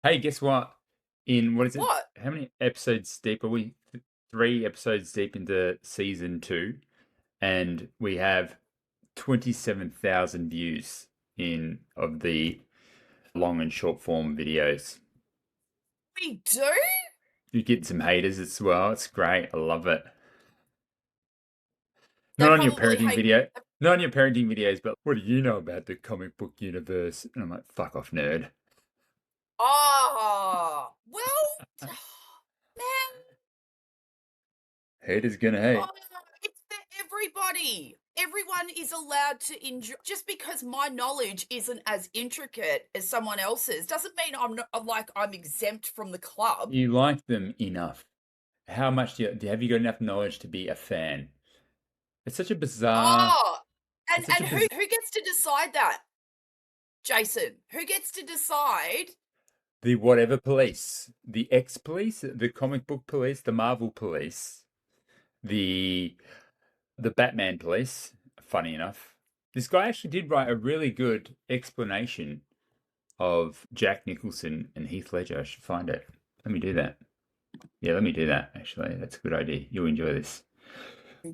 Hey, guess what? What is it? What? How many episodes deep are we? 3 episodes deep into season 2, and we have 27,000 views in of the long and short form videos. We do? You get some haters as well. It's great. I love it. They Not on your probably parenting hate. video, not on your parenting videos, but what do you know about the comic book universe? And I'm like, fuck off, nerd. Oh, well, man, Haters gonna hate. oh, it's for everybody. Everyone is allowed to enjoy. Just because my knowledge isn't as intricate as someone else's doesn't mean I'm not like I'm exempt from the club. You like them enough. How much have you got enough knowledge to be a fan? It's such a bizarre. Oh, It's and such a and biz. who gets to decide that, Jason? Who gets to decide? The whatever police, the X police, the comic book police, the Marvel police, the the Batman police. Funny enough, this guy actually did write a really good explanation of Jack Nicholson and Heath Ledger. I should find it. Let me do that. Yeah, let me do that. Actually, that's a good idea. You'll enjoy this.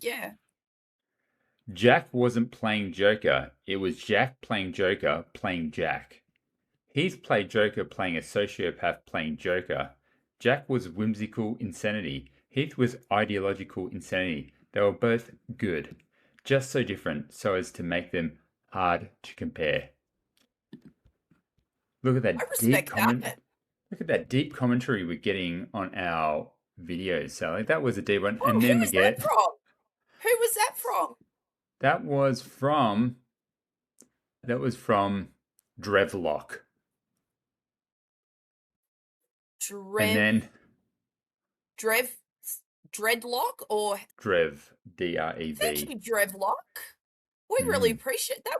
Yeah. Jack wasn't playing Joker. It was Jack playing Joker playing Jack. Heath played Joker playing a sociopath playing Joker. Jack was whimsical insanity. Heath was ideological insanity. They were both good, just so different so as to make them hard to compare. Look at I that deep respect comment. that. Look at that deep commentary we're getting on our videos, Sally. That was a deep one. Oh, And who then we was that get from? Who was that from? that was from that was from Drevlock. And Drev, then Drev, Dreadlock, or Drev, Drev. thank you, Drevlock. We really Mm. appreciate that.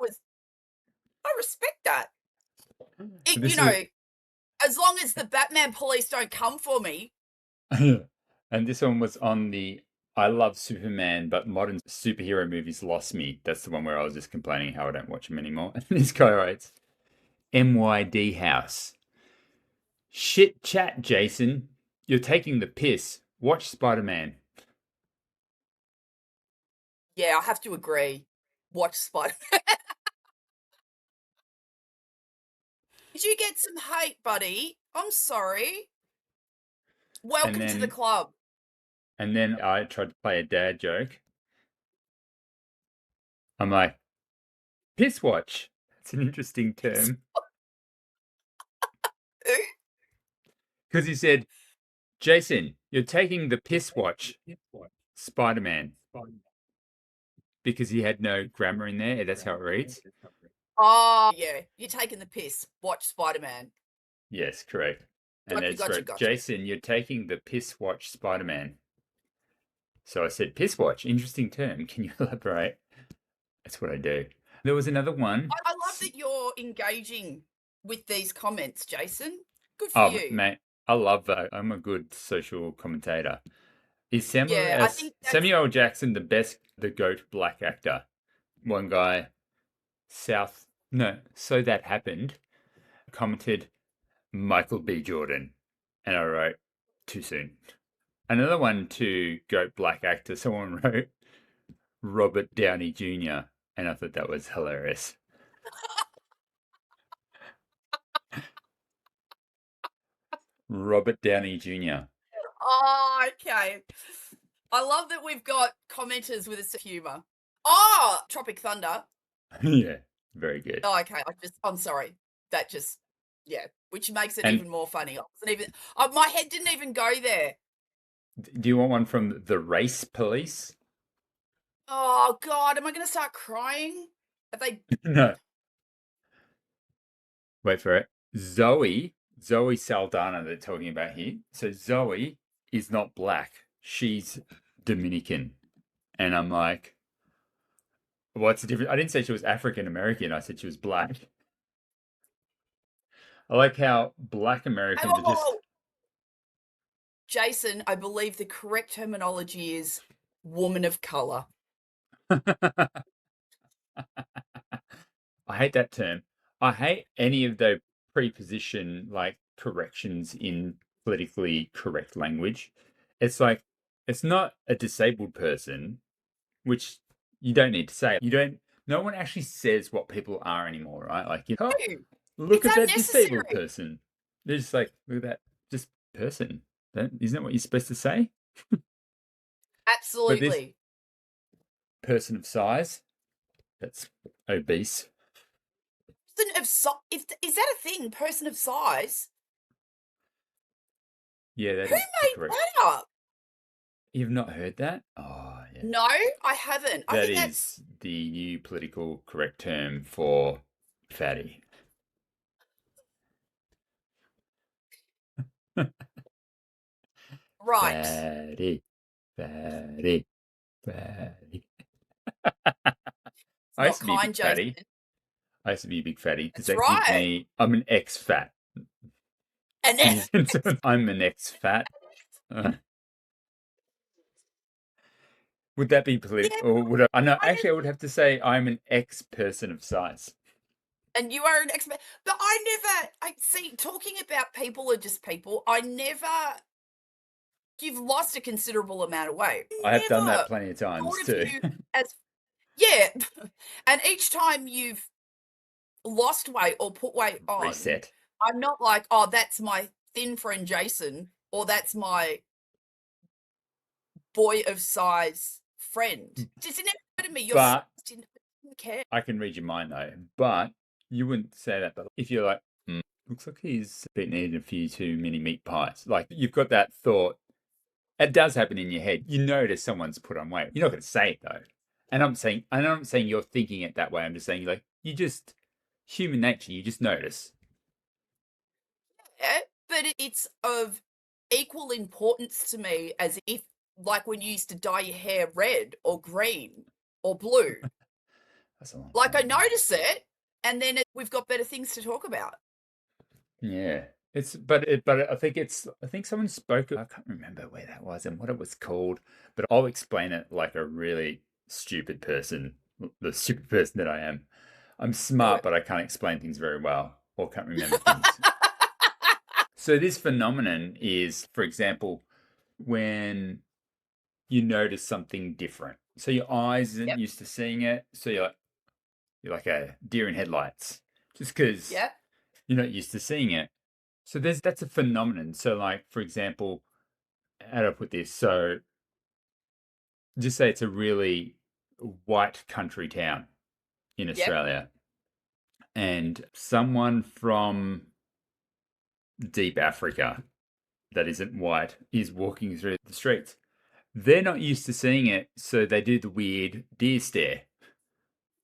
I respect that. But It, this is as long as the Batman police don't come for me. and this one was on the I love Superman, but modern superhero movies lost me. That's the one where I was just complaining how I don't watch them anymore. And this guy writes, MYD House. Shit chat, Jason. You're taking the piss. Watch Spider-Man. Yeah, I have to agree. Watch Spider. Did you get some hate, buddy? I'm sorry. And Welcome to the then club. and then I tried to play a dad joke. I'm like, piss watch. It's an interesting term. Because he said, Jason, you're taking the piss watch, Spider-Man. Because he had no grammar in there. That's how it reads. Oh, yeah, you're taking the piss. Watch Spider-Man. Yes, correct. And Gotcha, it's gotcha, wrote, gotcha. Jason, you're taking the piss watch Spider-Man. So I said, piss watch, interesting term. Can you elaborate? That's what I do. There was another one. I love that you're engaging with these comments, Jason. Good for Oh, you. mate, I love that. I'm a good social commentator. Is Yeah, I think that's Samuel L. Jackson the best, the GOAT black actor? One guy, no, so that happened, commented Michael B. Jordan. And I wrote, too soon. Another one to GOAT black actor, someone wrote Robert Downey Jr. And I thought that was hilarious. Robert Downey Jr. oh, okay. I love that we've got commenters with a sense of humour. Oh, Tropic Thunder. Yeah, very good. Oh, okay. I'm sorry. That just, yeah, which makes it And even more funny. I wasn't even, my head didn't even go there. do you want one from the race police? Oh God, am I going to start crying? Are they? No, wait for it. Zoe Saldana, they're talking about here. So Zoe is not black. She's Dominican. And I'm like, what's the difference? I didn't say she was African American. I said she was black. I like how black Americans are just. Oh, Jason, I believe the correct terminology is woman of color. I hate that term. I hate any of the preposition, like corrections in politically correct language. It's like, it's not a disabled person, which you don't need to say. No one actually says what people are anymore, right? Like, oh, look It's at that disabled unnecessary. person. They're just like, look at that just person. Isn't that what you're supposed to say? But this Absolutely. person of size, that's obese. Person of is that a thing? Person of size? Yeah, that Who is the made correct. that up? You've not heard that? Oh, yeah. No, I haven't. I That think that's is the new political correct term for fatty. right. Fatty, fatty, fatty. It's I used not to be a kind, big Jason. fatty. I used to be a big fatty. Does That's that give right. me? I'm an ex-fat. And then I'm an ex-fat. Would that be yeah, or would I know? I Actually, I would have to say I'm an ex-person of size. and you are an expert. But I see, talking about people are just people. You've lost a considerable amount of weight. I have done that Never plenty of times thought of too. you as, yeah. And each time you've lost weight or put weight on, Reset. I'm not like, oh, that's my thin friend Jason, or that's my boy of size friend. Just it never occurred to me. But Didn't care. I can read your mind though. But you wouldn't say that. But if you're like, looks like he's been eating a few too many meat pies. Like you've got that thought. It does happen in your head. You notice someone's put on weight. You're not going to say it though. And I'm not saying you're thinking it that way. I'm just saying like human nature. You just notice. Yeah, but it's of equal importance to me as if, like, when you used to dye your hair red or green or blue. That's a long Like, I time ago. notice it, and then we've got better things to talk about. Yeah. I think someone spoke. I can't remember where that was and what it was called, but I'll explain it like a really stupid person, the stupid person that I am. I'm Do smart, it. but I can't explain things very well or can't remember things. So this phenomenon is, for example, when you notice something different. So your eyes isn't Yep. used to seeing it. So you're like a deer in headlights, just because Yep. you're not used to seeing it. So that's a phenomenon. So like, for example, how do I put this? So just say it's a really white country town in Yep. Australia, and someone from deep Africa that isn't white is walking through the streets. They're not used to seeing it, so they do the weird deer stare.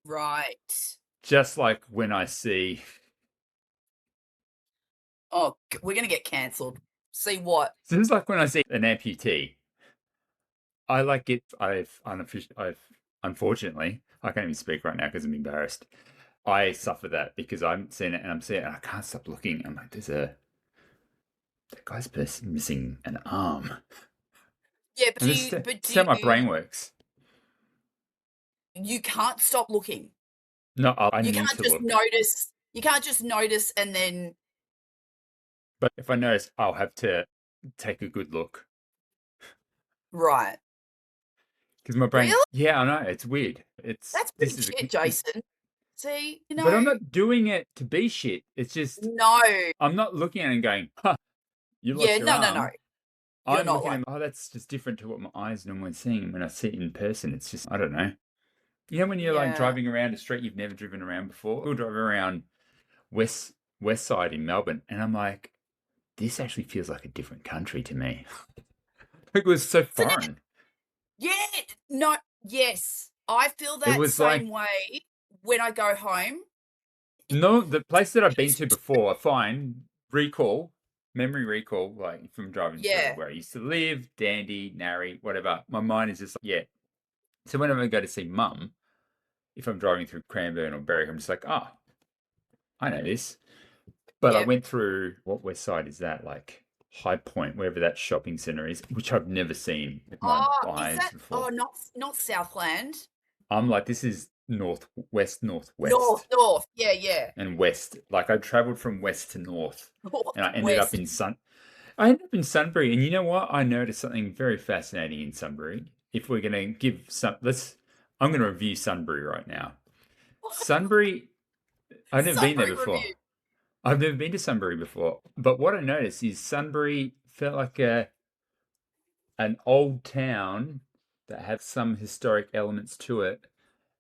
Right. Just like when I see, Oh, we're gonna get cancelled. See what? so it's like when I see an amputee. I like it. I've unfortunately, I can't even speak right now because I'm embarrassed. I suffer that because I'm seeing it and I'm seeing it and I can't stop looking. I'm like, that guy's missing an arm. Yeah, And this is but how my brain works. you can't stop looking. No, I You need can't to just look. notice. You can't just notice and then But if I notice, I'll have to take a good look. right. Because my brain, Really? yeah, I know, it's weird. That's pretty This is shit, Jason. See, but I'm not doing it to be shit. It's just, no. I'm not looking at it and going, huh, you Yeah, lost your no. arm. You're I'm not looking like at, oh, that's just different to what my eyes normally seeing. And when I see it in person, it's just, I don't know. You know, when you're like yeah. driving around a street you've never driven around before, we'll drive around West Side in Melbourne, and I'm like, this actually feels like a different country to me. It was so So foreign. yeah, no, yes. I feel It that was like, same way when I go home. no, the place that I've been It's to before, fine, memory recall, like from driving through yeah, where I used to live, Dandy, Narry, whatever. My mind is just like, yeah. So whenever I go to see mum, if I'm driving through Cranbourne or Berwick, I'm just like, oh, I know this. But I yeah. went through, what West Side is that? Like High Point, wherever that shopping centre is, which I've never seen with my Oh, is eyes that before. not Southland? I'm like, this is northwest, North, northwest, north. Yeah, yeah. and west. Like I traveled from west to north, North, and I ended up west. in I ended up in Sunbury, and you know what? I noticed something very fascinating in Sunbury. If we're gonna give some, I'm gonna review Sunbury right now. Sunbury, I've never been there Sunbury before. review. I've never been to Sunbury before, but what I noticed is Sunbury felt like a an old town that had some historic elements to it,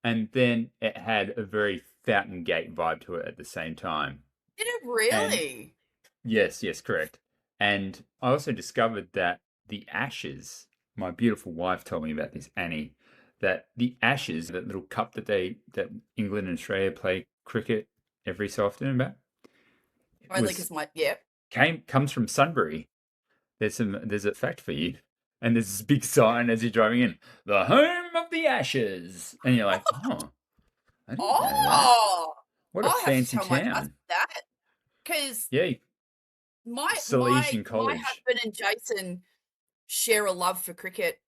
and then it had a very Fountain Gate vibe to it at the same time. Did it And really? yes, yes, correct. And I also discovered that the Ashes, my beautiful wife told me about this, Annie, that the Ashes, that little cup that England and Australia play cricket every so often about, it Only was because yeah. comes from Sunbury. There's a fact for you. And there's this big sign as you're driving in, the home of the Ashes. And you're like, oh, I didn't know that. Oh, What a I'll have to fancy tell my husband town. that because Yeah, my Salesian my College. husband and Jason share a love for cricket,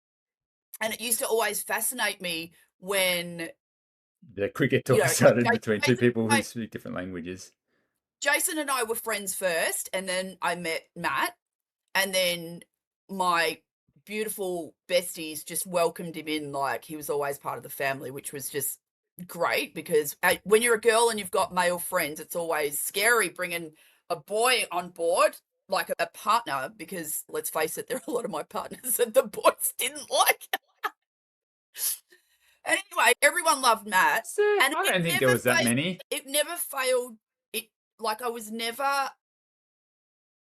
and it used to always fascinate me when The cricket talk like started between two people who speak different languages. Jason and I were friends first, and then I met Matt, and then my beautiful besties just welcomed him in like he was always part of the family, which was just great because when you're a girl and you've got male friends, it's always scary bringing a boy on board, like a partner, because let's face it, there are a lot of my partners that the boys didn't like. Anyway, everyone loved Matt, So, and I don't think there was that many. it never failed. It like I was never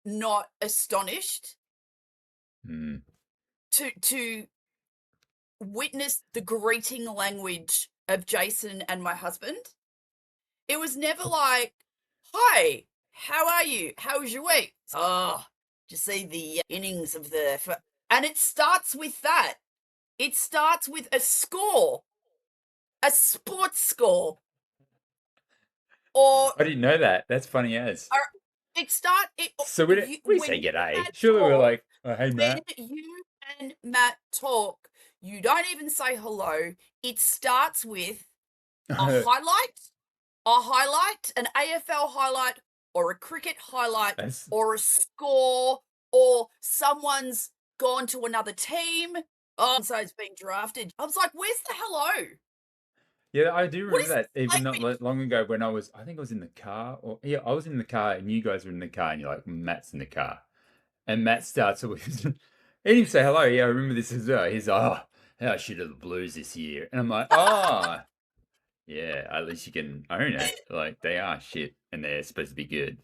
not astonished Hmm. to witness the greeting language of Jason and my husband. It was never like, "Hi, how are you? How was your week?" Oh, you see the innings of and it starts with that. It starts with a score, a sports score, or, I didn't know that. That's funny as. or it So we when say you and g'day. Matt Surely we're talk. like, oh, hey, When Matt. you and Matt talk, you don't even say hello. It starts with a highlight, an AFL highlight, or a cricket highlight, That's or a score, or someone's gone to another team. Oh, so it's been drafted. I was like, where's the hello? Yeah, I do What remember is that this even not language? long ago when I think I was in the car, or yeah, I was in the car and you guys were in the car and you're like, Matt's in the car. And Matt starts with, he didn't even say hello. Yeah, I remember this as well. He's like, oh, how shit are the Blues this year? And I'm like, oh, yeah, at least you can own it. Like, they are shit and they're supposed to be good.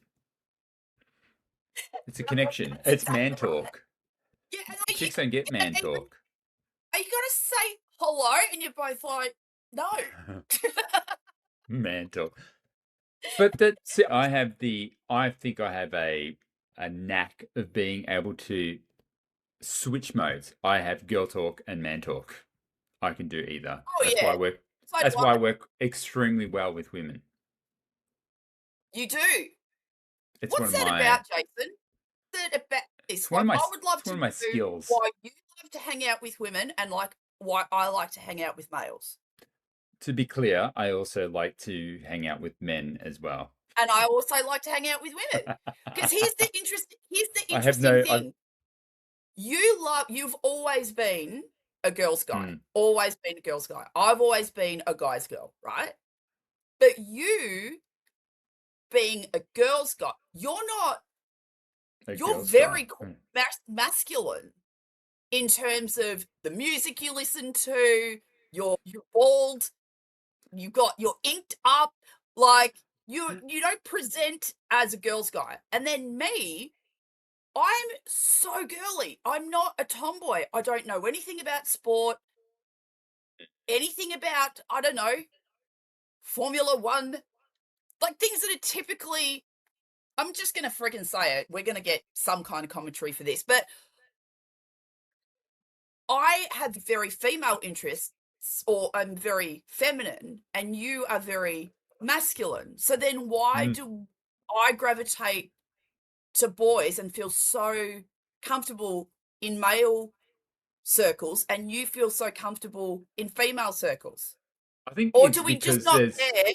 It's a connection. That's It's exactly man right. talk. Yeah, and like Chicks don't get man even talk. are you gonna say hello? And you're both like, no. Man talk. But that's it. I think I have a knack of being able to switch modes. I have girl talk and man talk. I can do either. Oh yeah, so do That's why I I. work extremely well with women. You do. It's one What's of that my about, Jason? What's that about it's this? one of Like, my I would love it's one to of my know skills. why you love to hang out with women and like why I like to hang out with males. To be clear, I also like to hang out with men as well. And I also like to hang out with women. Because here's the I have interesting no I thing. You've always been a girl's guy. mm, Always been a girl's guy. I've always been a guy's girl, right? But you being a girl's guy, a you're girl's guy. very masculine in terms of the music you listen to, you're bald, you're inked up, like you don't present as a girl's guy. And then me, I'm so girly. I'm not a tomboy. I don't know anything about sport, anything about, I don't know, Formula One, like things that are typically, I'm just going to freaking say it. We're going to get some kind of commentary for this, but I have very female interests, or I'm very feminine, and you are very masculine. So then why Mm. do I gravitate to boys and feel so comfortable in male circles and you feel so comfortable in female circles? I think Or it's do we just because not there's care?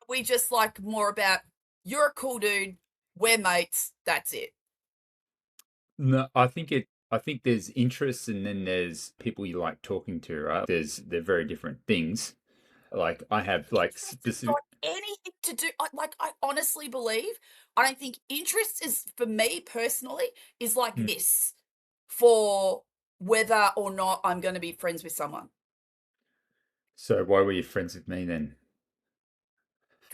We just like more about, you're a cool dude, we're mates, that's it. no. I think there's interests, and then there's people you like talking to, right? They're very different things. Like I have like Interest has got specific. anything to do, I honestly believe, I don't think interest is, for me personally, is like Hmm. this for whether or not I'm going to be friends with someone. So why were you friends with me then?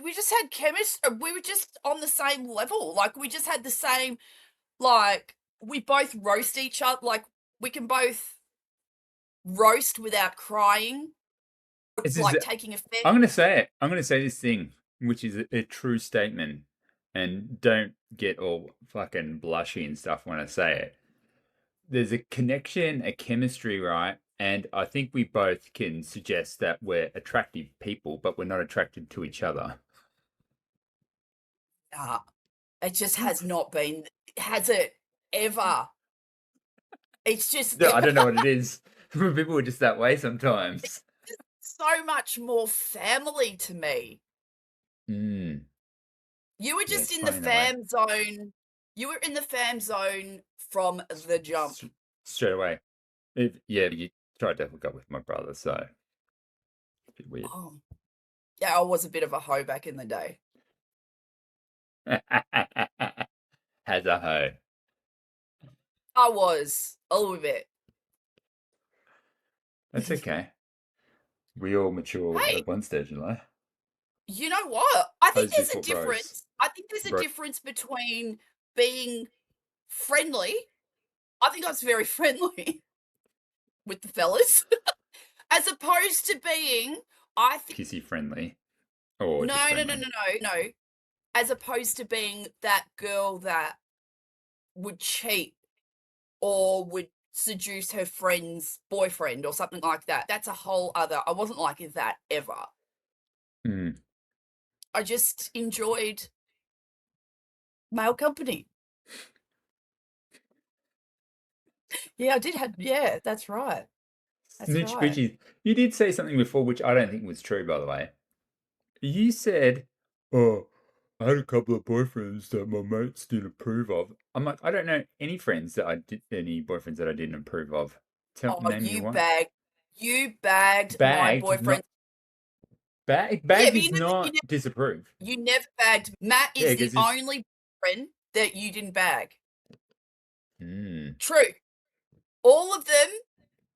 We just had chemistry. We were just on the same level. Like, we just had the same, like, we both roast each other. Like, we can both roast without crying, It's just, like taking offense. I'm going to say it. I'm going to say this thing, which is a true statement, and don't get all fucking blushy and stuff when I say it. There's a connection, a chemistry, right? And I think we both can suggest that we're attractive people, but we're not attracted to each other. Nah, it just has not been, has it ever? It's just I don't know what it is. People are just that way sometimes. so much more family to me. Mm, You were yeah, just it's in the funny that way. fam zone. You were in the fam zone from the jump. S- Straight away. Yeah, you tried to hook up with my brother, so a bit weird. Oh, yeah, I was a bit of a hoe back in the day. Has a hoe. I was a little bit. That's okay. We all mature Hey, at one stage in life. you know what? I think Hoes there's a before bros. difference. I think there's a Bro, difference between being friendly. I think I was very friendly with the fellas, as opposed to being, I think, kissy friendly. Or just no, no, no, friendly. no, no, no, as opposed to being that girl that would cheat or would seduce her friend's boyfriend or something like that. That's a whole other, I wasn't like that ever. Mm. I just enjoyed male company. Yeah, I did have, yeah, that's right. That's Snitch right. bitches. You did say something before, which I don't think was true, by the way. You said, "Oh, I had a couple of boyfriends that my mates didn't approve of." I'm like, I don't know any friends that I did, any boyfriends that I didn't approve of. Oh, Name me one. you bagged my Bagged, boyfriend. not bag. Yeah, Bagged but is not disapprove. you never bagged. Matt Yeah, is the because it's. only friend that you didn't bag. Mm. True. All of them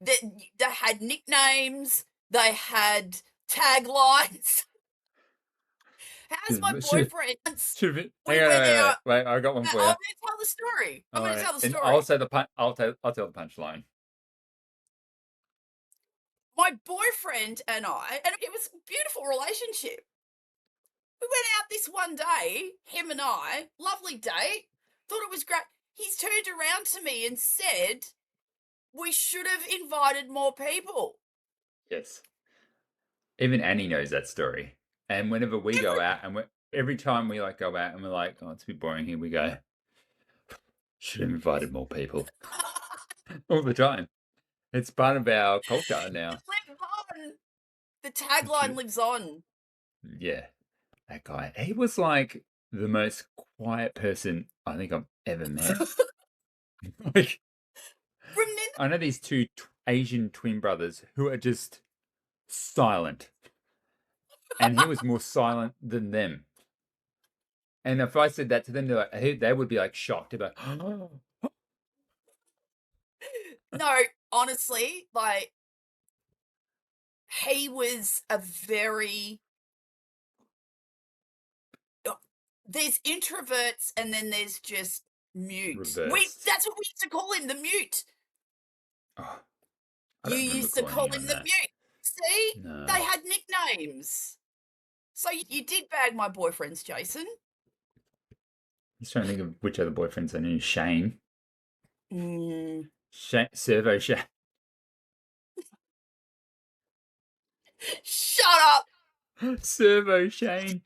that they had nicknames, they had taglines. How's my boyfriend? Once Should have. we Hang on, went wait, wait, out. wait. I got one for I'm you. going to tell the story. I'm All going to right, tell the and I'll story. say the pun. I'll tell the punchline. My boyfriend and I, and it was a beautiful relationship. We went out this one day, him and I, lovely date, thought it was great. He's turned around to me and said, we should have invited more people. Yes. Even Annie knows that story. And whenever we go out, and every time we like go out, and we're like, "Oh, it's a bit boring here," we go, "Should have invited more people." All the time. It's part of our culture now. It lives on. The tagline lives on. Yeah, that guy. He was like the most quiet person I think I've ever met. Like, Remember, I know these two Asian twin brothers who are just silent, and he was more silent than them. And if I said that to them, they would be like shocked about. no, honestly, like, he was a very, there's introverts and then there's just mute. Reversed. That's what we used to call him, the mute. Oh, I You don't remember used to calling call anyone him the that. mute. See? No. They had nicknames. So you did bag my boyfriends, Jason. He's trying to think of which other boyfriends I knew. Shane. Mm. Servo Shane. Shut up. Servo Shane.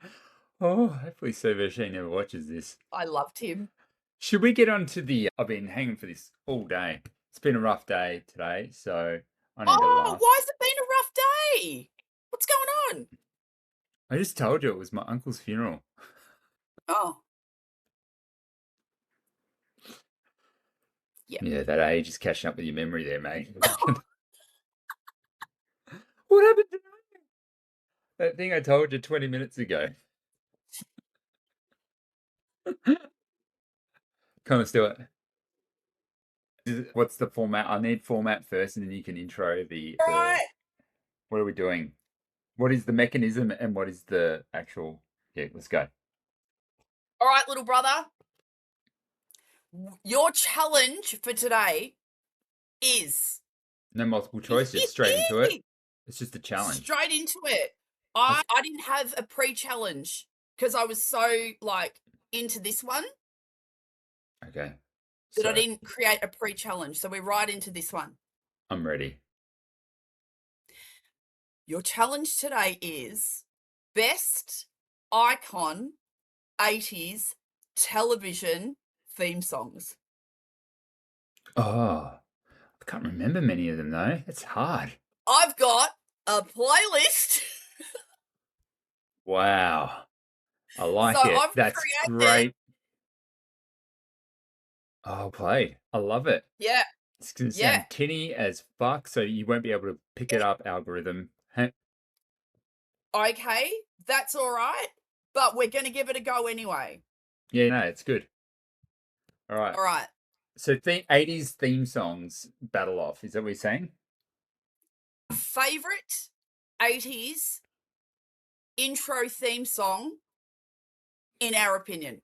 Oh, hopefully Servo Shane never watches this. I loved him. Should we get on to the... I've been hanging for this all day. It's been a rough day today, so I need to Oh, laugh. why has it been a rough day? What's going on? I just told you it was my uncle's funeral. Oh. Yeah, that age is catching up with your memory there, mate. What happened to that thing I told you 20 minutes ago? Kind of still. What's the format? I need format first, and then you can intro the. Right. What are we doing? What is the mechanism, and what is the actual? Yeah, let's go. All right, little brother. Your challenge for today is No multiple choice, just straight into it. It's just a challenge. Straight into it. I didn't have a pre-challenge because I was so like into this one Okay. that I didn't create a pre-challenge. So we're right into this one. I'm ready. Your challenge today is best icon 80s television theme songs. Oh, I can't remember many of them though. It's hard. I've got a playlist. Wow. I like So it. I've That's created- great. Oh, play. I love it. Yeah. It's going to sound tinny as fuck, so you won't be able to pick it up, algorithm. Okay, that's all right. But we're going to give it a go anyway. Yeah, no, it's good. All right. All right. So 80s theme songs battle off. Is that what you're saying? Favorite 80s intro theme song, in our opinion.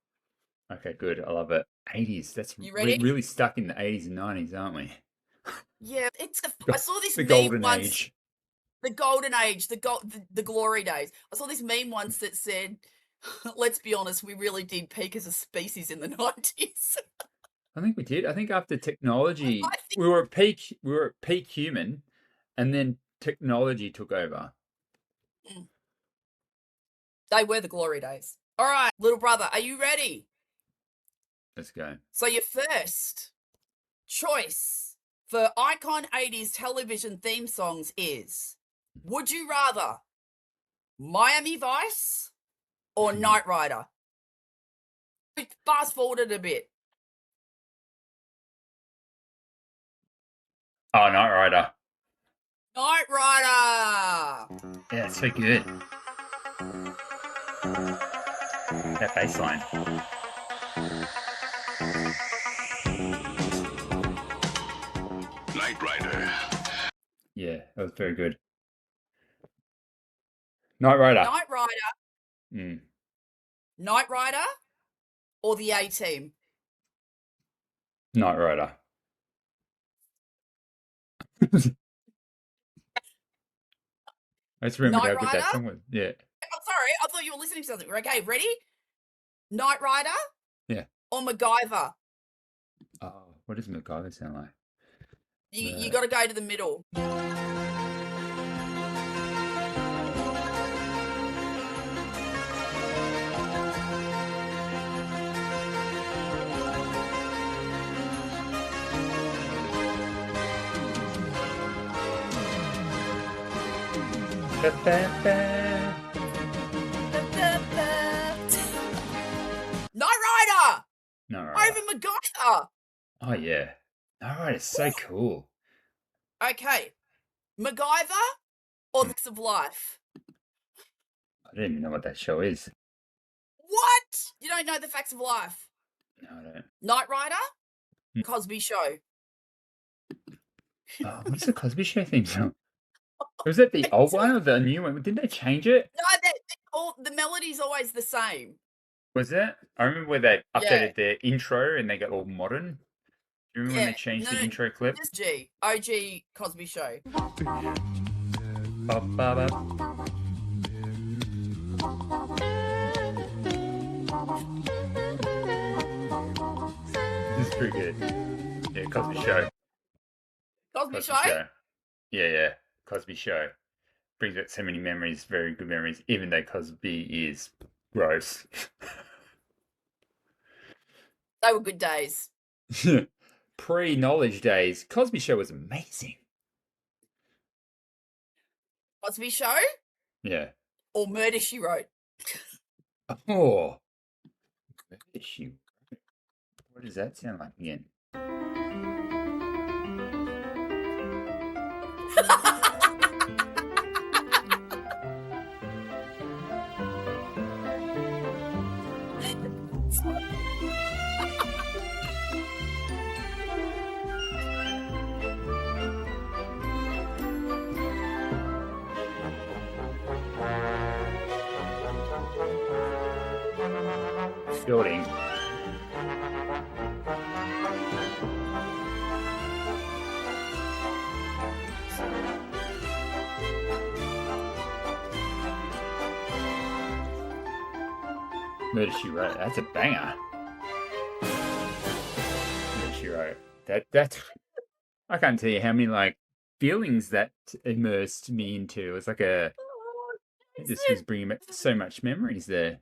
Okay, good. I love it. 80s. That's You ready? We're really stuck in the 80s and 90s, aren't we? Yeah, I saw this the meme golden once. age. The golden age, the glory days. I saw this meme once that said, let's be honest, we really did peak as a species in the 90s. I think we did. I think after technology, we were at peak human, and then technology took over. They were the glory days. All right, little brother, are you ready? Let's go. So your first choice for icon 80s television theme songs is, would you rather Miami Vice or Knight Rider? Fast forward it a bit. Oh, Knight Rider. Knight Rider. Yeah, it's so good. That bass line. Knight Rider. Yeah, that was very good. Knight Rider. Knight Rider. Knight Rider or the A-Team? Knight Rider. I just remembered how good that song was. Yeah. I'm sorry, I thought you were listening to something. Okay, ready? Knight Rider? Yeah. Or MacGyver? Oh, what does MacGyver sound like? You got to go to the middle. Knight Rider! Knight Rider. Over MacGyver! Oh, yeah. Knight Rider's so cool. Okay. MacGyver or The Facts of Life? I don't even know what that show is. What? You don't know The Facts of Life? No, I don't. Knight Rider? Cosby Show. Oh, what's the Cosby Show theme song? Was that the old one or the new one? Didn't they change it? No, the melody's always the same. Was it? I remember where they updated their intro and they got all modern. Do you remember when they changed the intro clip? Just OG Cosby Show. This is pretty good. Yeah, Cosby Show. Cosby Show? Yeah. Cosby Show. Brings back so many memories, very good memories, even though Cosby is gross. They were good days. Pre-knowledge days, Cosby Show was amazing. Cosby Show? Yeah. or Murder, She Wrote? Oh. Issue. What does that sound like again? Building. Murder, She Wrote. That's a banger. Murder, She Wrote. That's. I can't tell you how many like feelings that immersed me into. It's like it just was bringing back so much memories there.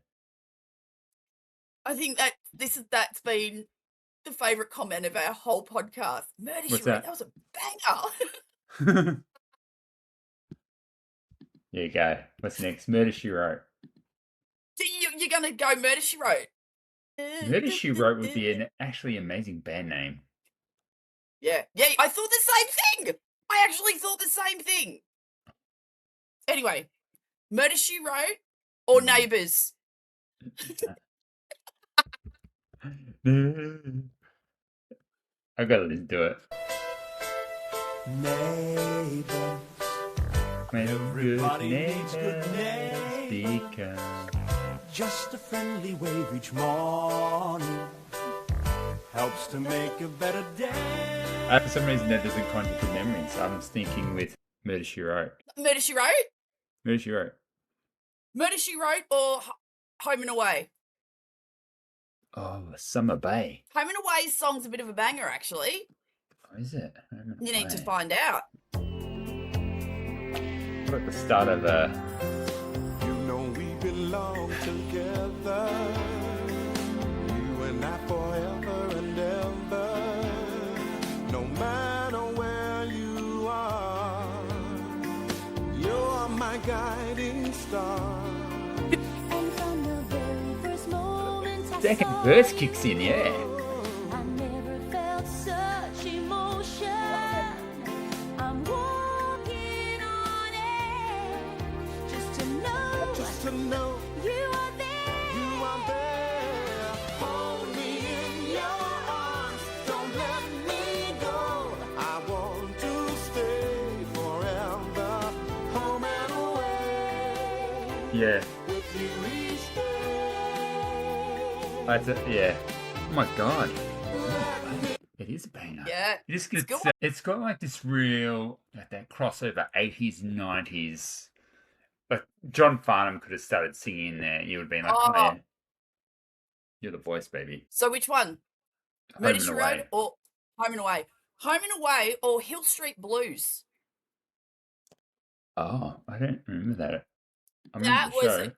I think that's been the favourite comment of our whole podcast. Murder, What's She Wrote. that? That was a banger. There you go. What's next? Murder, She Wrote. You're going to go Murder, She Wrote? Murder, She Wrote would be an actually amazing band name. Yeah, I thought the same thing. I actually thought the same thing. Anyway, Murder, She Wrote or Neighbours? I gotta listen to it. Neighbors, Everybody needs good neighbors. because just a friendly wave each morning helps to make a better day. for some reason that doesn't conjure good memories. I'm thinking with Murder, She Wrote. Murder, She Wrote? Murder, She Wrote. Murder, She Wrote or Home and Away? Oh, Summer Bay. Home and Away's song's a bit of a banger, actually. Oh, is it? You need to find out. We're at the start of a. You know we belong together, you and I forever and ever. No matter where you are, you're my guiding star. Second verse kicks in, yeah. I never felt such emotion. I'm walking on air just to know you are there. You are there. Hold me in your arms. Don't let me go. I want to stay forever. Home and away. Yeah. With you each day. That's it, yeah. Oh my god. It is a banger. Yeah. It just It's gets, good. it's got like this real, like that crossover 80s, 90s. Like John Farnham could have started singing there. You would have been like, oh, yeah. You're the voice, baby. So which one? Home Murder, and She Away. Wrote or Home and Away? Home and Away or Hill Street Blues? Oh, I don't remember that. I remember That the was show. a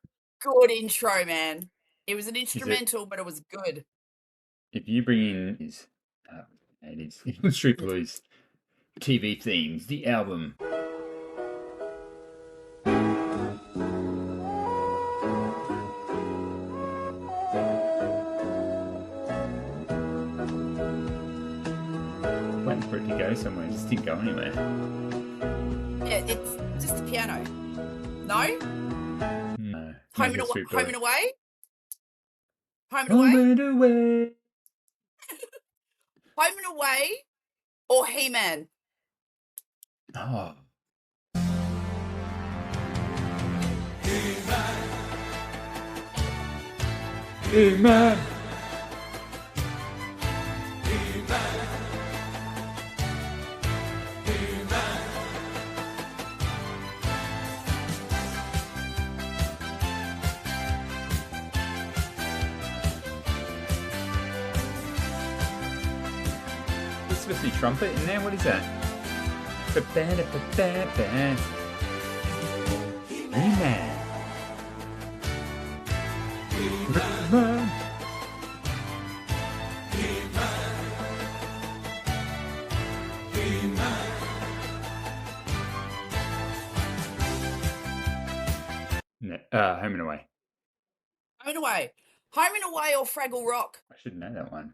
good intro, man. It was an instrumental, but it was good. If you bring in his 80s Street Blues TV themes, the album. Waiting for it to go somewhere, it just didn't go anywhere. Yeah, it's just a piano. No? No. Home no and Street Away? Blues. Home and Away? Home and Home Away? and Away. Home and Away or He-Man? Oh. Hey man. There's supposed to be trumpet in there. What is that? He-Man. He-Man. Home and Away. Home and Away. Home and Away or Fraggle Rock? I should know that one.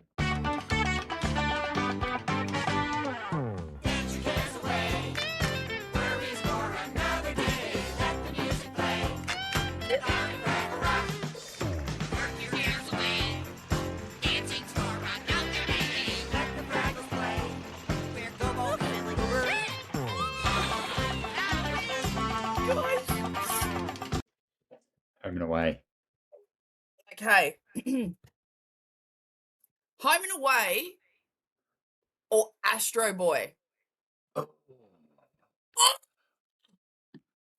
Home and Away. Okay. Home and Away or Astro Boy? Oh.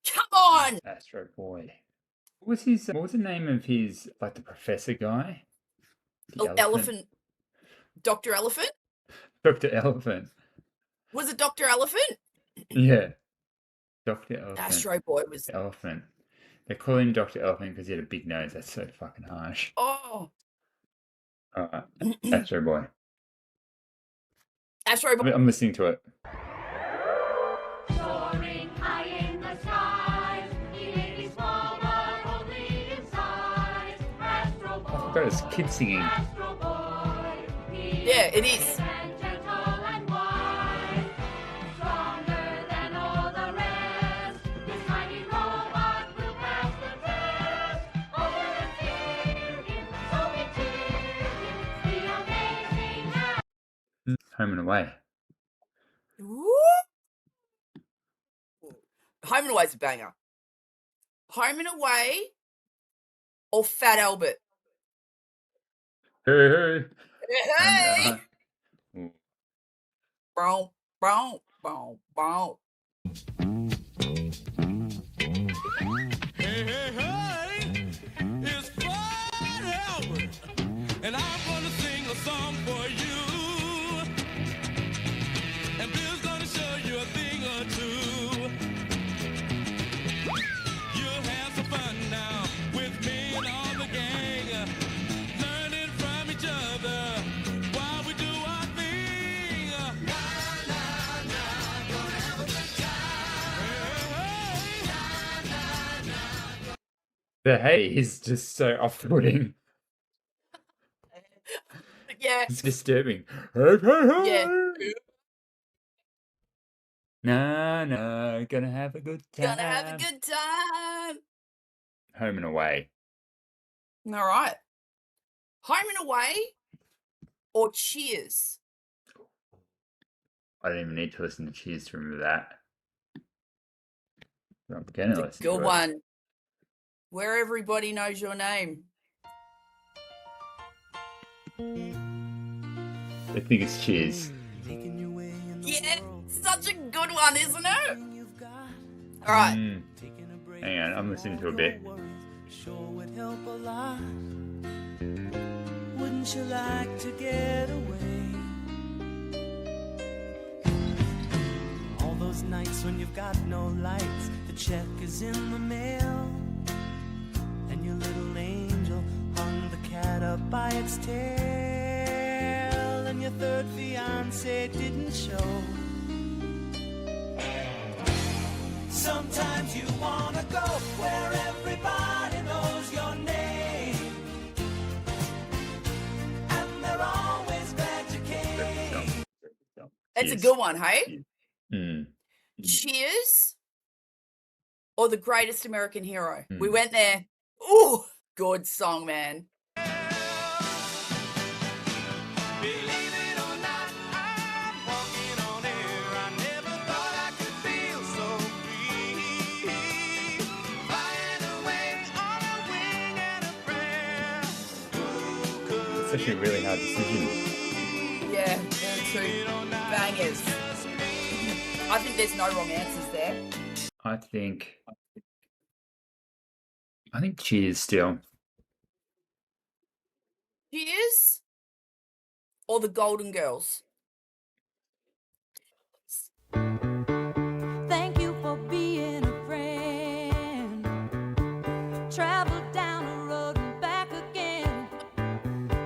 Come on! Astro Boy. What was the name of his, like, the professor guy? The Elephant. Dr. Elephant? Dr. Elephant. Was it Dr. Elephant? Yeah. Dr. Elephant. Astro Boy was. Elephant. They call him Dr. Elephant because he had a big nose. That's so fucking harsh. Oh. Alright. Astro Boy. Astro Boy. I'm listening to it. Soaring high in the skies, he may be small but only in size. Astro Boy. I forgot it's kids singing. Astro Boy. He Yeah, it is. is and gentle and wise, stronger than all the rest. This mighty robot will pass the test. All will fear him, so we cheer him. The amazing Home and Away. Woo! Home and Away's a banger. Home and Away or Fat Albert? Hey, Hey! Ooh. Boom, boom, boom, boom. Hey, hey, hey, it's Fred Albert, and I'm gonna sing a song for you. And Bill's gonna show you a thing or two. You'll have some fun now with me and all the gang, learning from each other while we do our thing. Na, na, na, gonna have a good time. Hey, hey. The hey is just so off-putting. Yeah, It's disturbing. Hey, hey, hey. yeah. No, gonna have a good time. Gonna have a good time. Home and Away. All right. Home and Away or Cheers? I don't even need to listen to Cheers to remember that. But I'm gonna It's a listen good to it. one. Where everybody knows your name. I think it's Cheers. Yeah, such a good one, isn't it? All right. Hang on, I'm listening to a bit. Sure would help a lot. Wouldn't you like to get away? All those nights when you've got no lights, the check is in the mail, and your little angel hung the cat up by its tail, and your third fiance didn't show. Sometimes you wanna go where everybody knows your name, and they're always glad you came. That's a Cheers. good one, hey? Mm. Cheers or The Greatest American Hero? We Hmm. went there. Ooh, good song, man. Believe it or not, I'm walking on air. I never thought I could feel so free, flying away on a wing and a prayer. Who could It's actually a really hard decision. Yeah, they're two bangers. I think there's no wrong answers there. I think Cheers still. Cheers or The Golden Girls? Thank you for being a friend. Travel down the road and back again.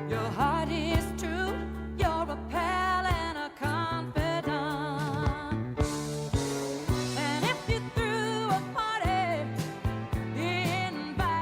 Your heart is true. You're a pal and a confidant. And if you threw a party, he invited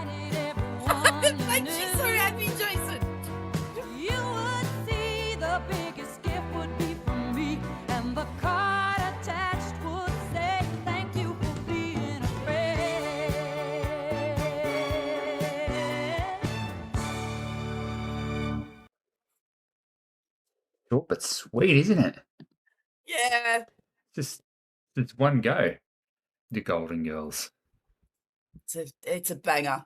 Short but sweet, isn't it? Yeah. Just it's one go. The Golden Girls. It's a banger.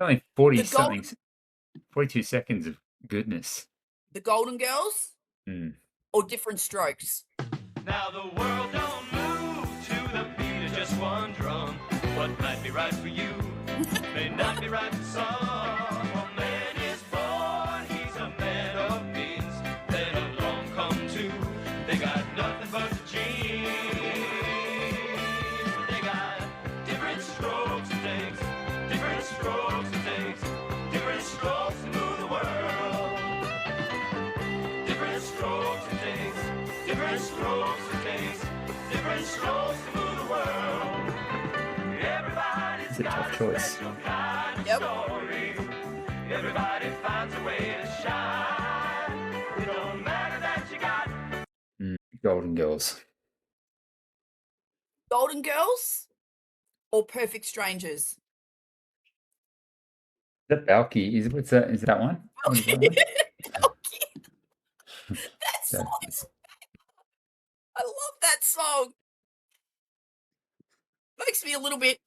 Only 40 The something, 42 seconds of goodness. The Golden Girls Mm. or Different Strokes? Now the world don't move to the beat of just one drum. What might be right for you may not be right for some. A man is born, he's a man of means. Then along come two, they got nothing but the genes. They got different strokes it takes, different strokes it takes, different strokes to move the world. Different strokes it takes, different strokes it takes, different strokes to move the world. Everybody's It's a got tough a choice. special kind of Yep. story. Everybody finds a way to shine. It don't matter that you got Golden Girls. Golden Girls or Perfect Strangers? Is that Balky? Is that one? What is that one? That So- song is I love that song. Makes me a little bit.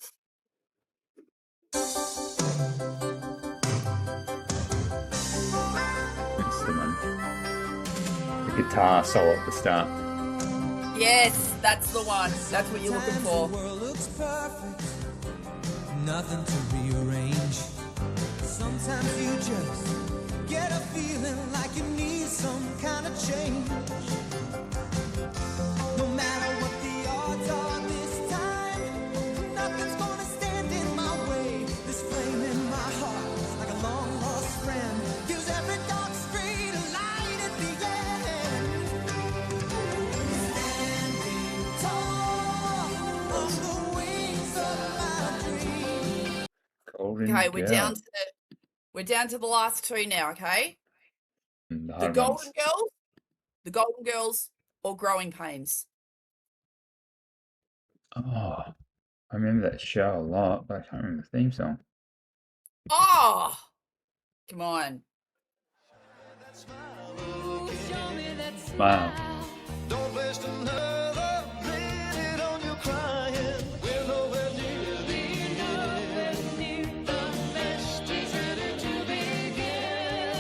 That's the one. The guitar solo at the start. Yes, that's the one. That's what you're looking for. The world looks perfect, nothing to rearrange. Sometimes you just get a feeling like you need some kind of change. No matter what the odds are this time, nothing's gonna stand in my way. This flame in my heart, like a long lost friend, gives every dark street a light at the end. Standing tall on the wings of my dream. Golden Okay, Girl. we're down to the last two now, okay? The The hard Golden ones. Girls, the Golden Girls, or Growing Pains? Oh, I remember that show a lot, but I can't remember the theme song. Oh, come on. Wow. Don't waste another minute on your crying. We're nowhere near the end. The best is ready to begin.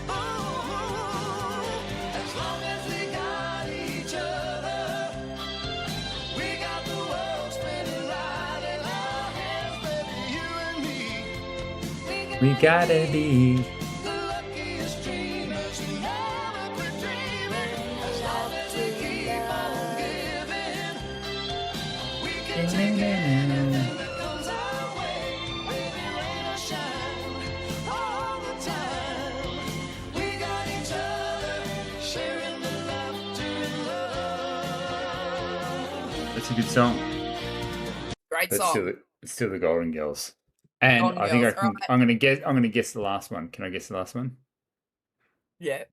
Oh, as long as we got each other, we got the world spinning right in our hands, baby, you and me. We gotta be. The luckiest dreamers, never quit dreaming. As long as we keep on giving, we can take anything that comes our way. Baby, rain or shine, all the time. We got each other, sharing the laughter and love. That's a good song. Great But song. still the Golden Girls. And Golden I think Girls, I'm gonna guess the last one. Can I guess the last one? Yeah.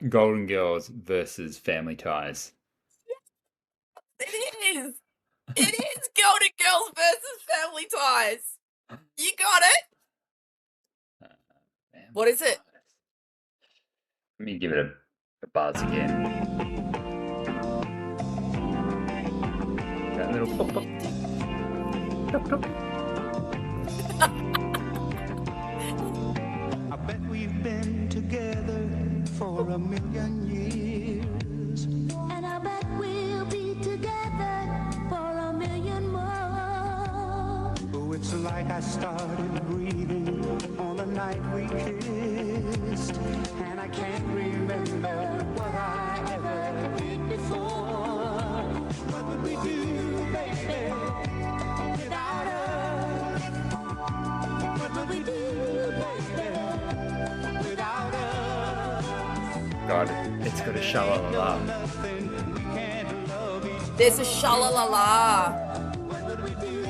Golden Girls versus Family Ties. It is. It is Golden Girls versus Family Ties. You got it. Family What is it? Ties. Let me give it a buzz again. That little pop pop. Pop, pop. I bet we've been together for a million years. And I bet we'll be together for a million more. Oh, it's like I started breathing on the night we kissed. And I can't remember what I ever did before. What would we do, baby, without us? What would we do, baby, without us? God, it's got a shalala. Nothing, we can't love each other. There's a sha-la-la-la. What would we do,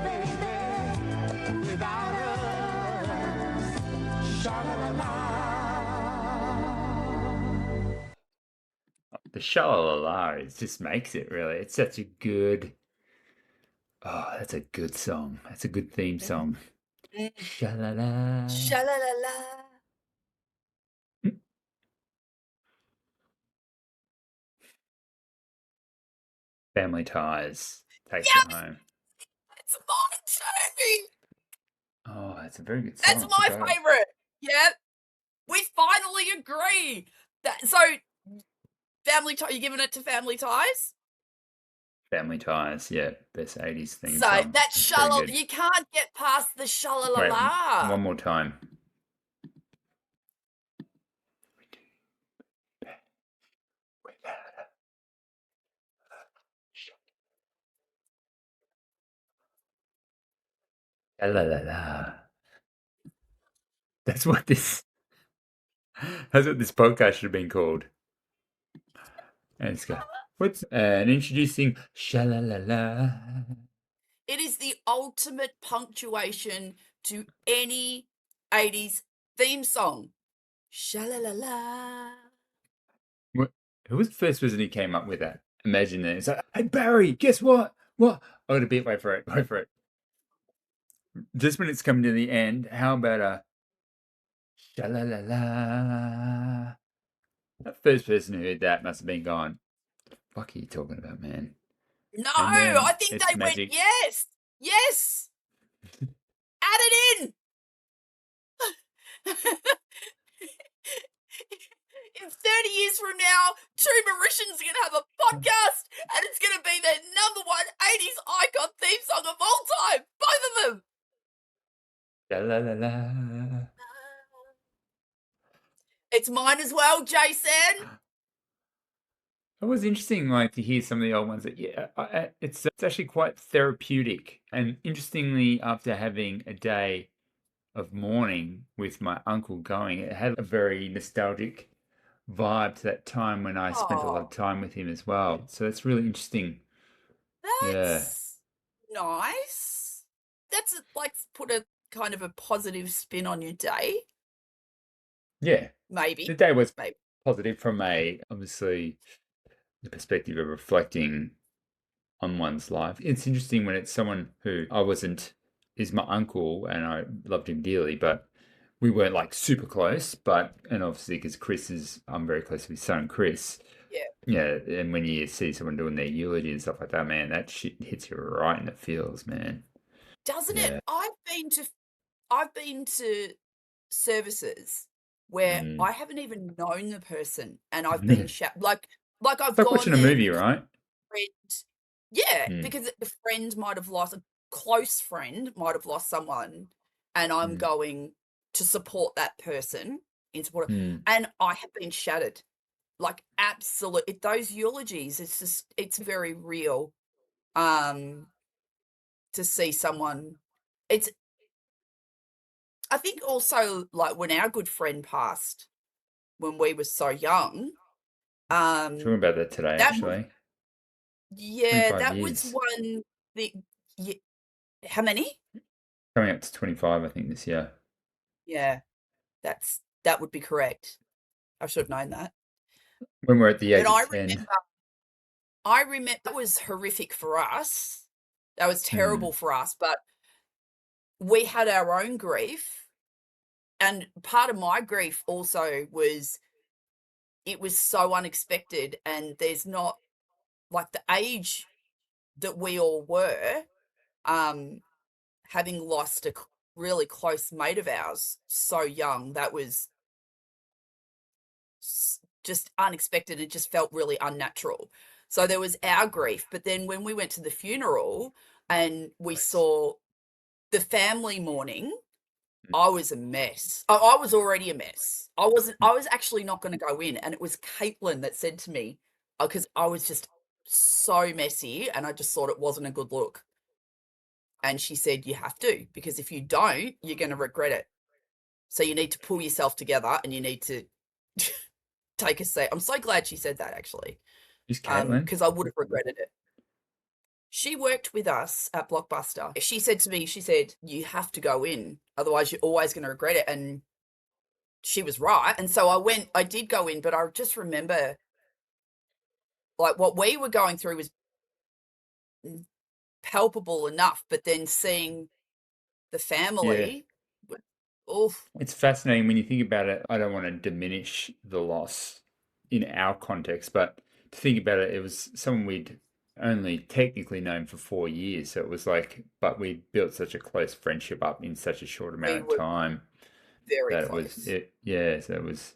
baby, without us? Sha-la-la-la. The shalala it just makes it really. It's such a good. Oh, that's a good song. That's a good theme song. Shalala. Sha-la-la-la. Family Ties takes Yeah, it home. it's mine too. Oh, that's a very good That's song. my Forgot. favourite. Yeah, we finally agree. So, Family Ties, you giving it to Family Ties? Family Ties, yeah, best 80s theme So song. that's It's pretty good. you can't get past the Wait, sha-la-la-la. one more time. La la la la. That's what this. That's what this podcast should have been called. And it's got what's and introducing sha la la la. It is the ultimate punctuation to any 80s theme song. Sha-la-la-la. Who was the first person who came up with that? Imagine that. It's like, hey Barry, guess what? What? Oh, the beat. Wait for it. Wait for it. Just when it's coming to the end, how about a sha la la la? That first person who heard that must have been going, "Fuck are you talking about, man?" No, And then I think it's they magic. went, yes, yes, add it in. In 30 years from now, two Mauritians are going to have a podcast and it's going to be their number one 80s icon theme song of all time. Both of them. Sha la la la. It's mine as well, Jason. It was interesting, like to hear some of the old ones. That it's actually quite therapeutic. And interestingly, after having a day of mourning with my uncle going, it had a very nostalgic vibe to that time when I spent a lot of time with him as well. So that's really interesting. Yeah, That's nice. That's like put a kind of a positive spin on your day. yeah. Maybe. The day was Maybe. positive from obviously the perspective of reflecting on one's life. It's interesting when it's someone who is my uncle and I loved him dearly, but we weren't like super close. And obviously because I'm very close with his son, Chris. Yeah. Yeah. And when you see someone doing their eulogy and stuff like that, man, that shit hits you right in the feels, man. Doesn't Yeah. it? I've been to services where Mm. I haven't even known the person and I've been like I've It's like gone watching a there movie, because right? friend, yeah, Mm. because a friend might have lost a close friend might have lost someone and I'm Mm. going to support that person in support of, Mm. and I have been shattered. Like absolutely those eulogies, it's very real. To see someone, I think also like when our good friend passed when we were so young, Talking about that today, that was, actually. yeah, 25 that was years. one the how many? Coming up to 25, I think, this year. Yeah, that would be correct. I should have known that. When we're at the age But of 10. I remember that was horrific for us. That was Mm. terrible for us, but we had our own grief. And part of my grief also was it was so unexpected and there's not like the age that we all were, having lost a really close mate of ours so young, that was just unexpected. It just felt really unnatural. So there was our grief, but then when we went to the funeral and we saw the family mourning, I was a mess. I was already a mess. I was actually not going to go in, and it was Caitlin that said to me, because I was just so messy and I just thought it wasn't a good look. And she said, you have to, because if you don't, you're going to regret it. So you need to pull yourself together and you need to take a seat. I'm so glad she said that, actually, Who's Caitlin? because I would have regretted it. She worked with us at Blockbuster. She said to me, you have to go in, otherwise you're always going to regret it. And she was right. And so I did go in, but I just remember like what we were going through was palpable enough, but then seeing the family, oof. It's fascinating when you think about it. I don't want to diminish the loss in our context, but to think about it, it was someone we'd only technically known for 4 years. So it was like, but we built such a close friendship up in such a short We amount of were time very that close. yeah, so it was,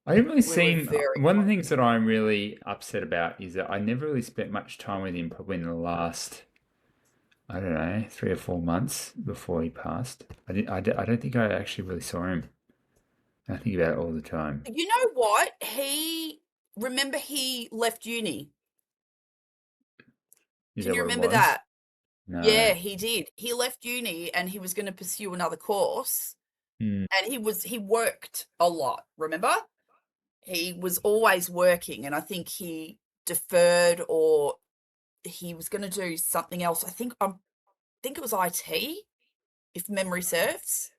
I didn't really We were seem, very one of the close. things that I'm really upset about is that I never really spent much time with him probably in the last, I don't know, 3 or 4 months before he passed. I don't think I actually really saw him. I think about it all the time. You know what? Remember he left uni. Is Can that you what it remember was? that? No. Yeah, he did. He left uni and he was going to pursue another course. Hmm. And he worked a lot, remember? He was always working, and I think he deferred, or he was going to do something else. I think it was IT, if memory serves.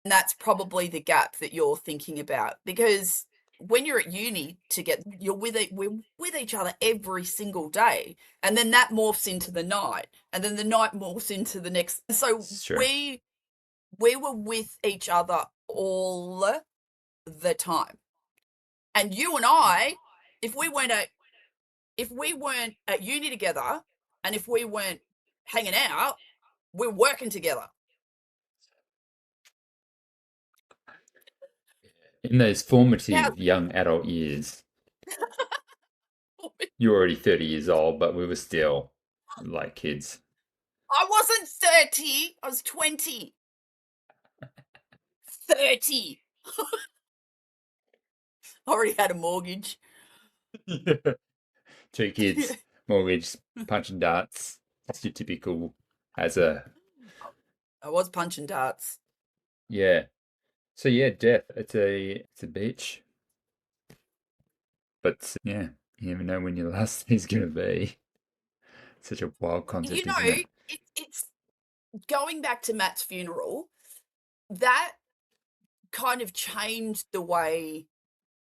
And that's probably the gap that you're thinking about, because when you're at uni together, we're with each other every single day, and then that morphs into the night, and then the night morphs into the next. So It's true. we were with each other all the time. And you and I, if we weren't at uni together, and if we weren't hanging out, we're working together. In those formative young adult years, you were already 30 years old, but we were still like kids. I wasn't 30, I was 20. 30. Already had a mortgage. 2 kids, mortgage, punching darts. That's your typical as a, I was punching darts. yeah. So yeah, death. It's a bitch. But yeah, you never know when your last day's gonna be. Such a wild concept, You know, isn't it? it's going back to Matt's funeral, that kind of changed the way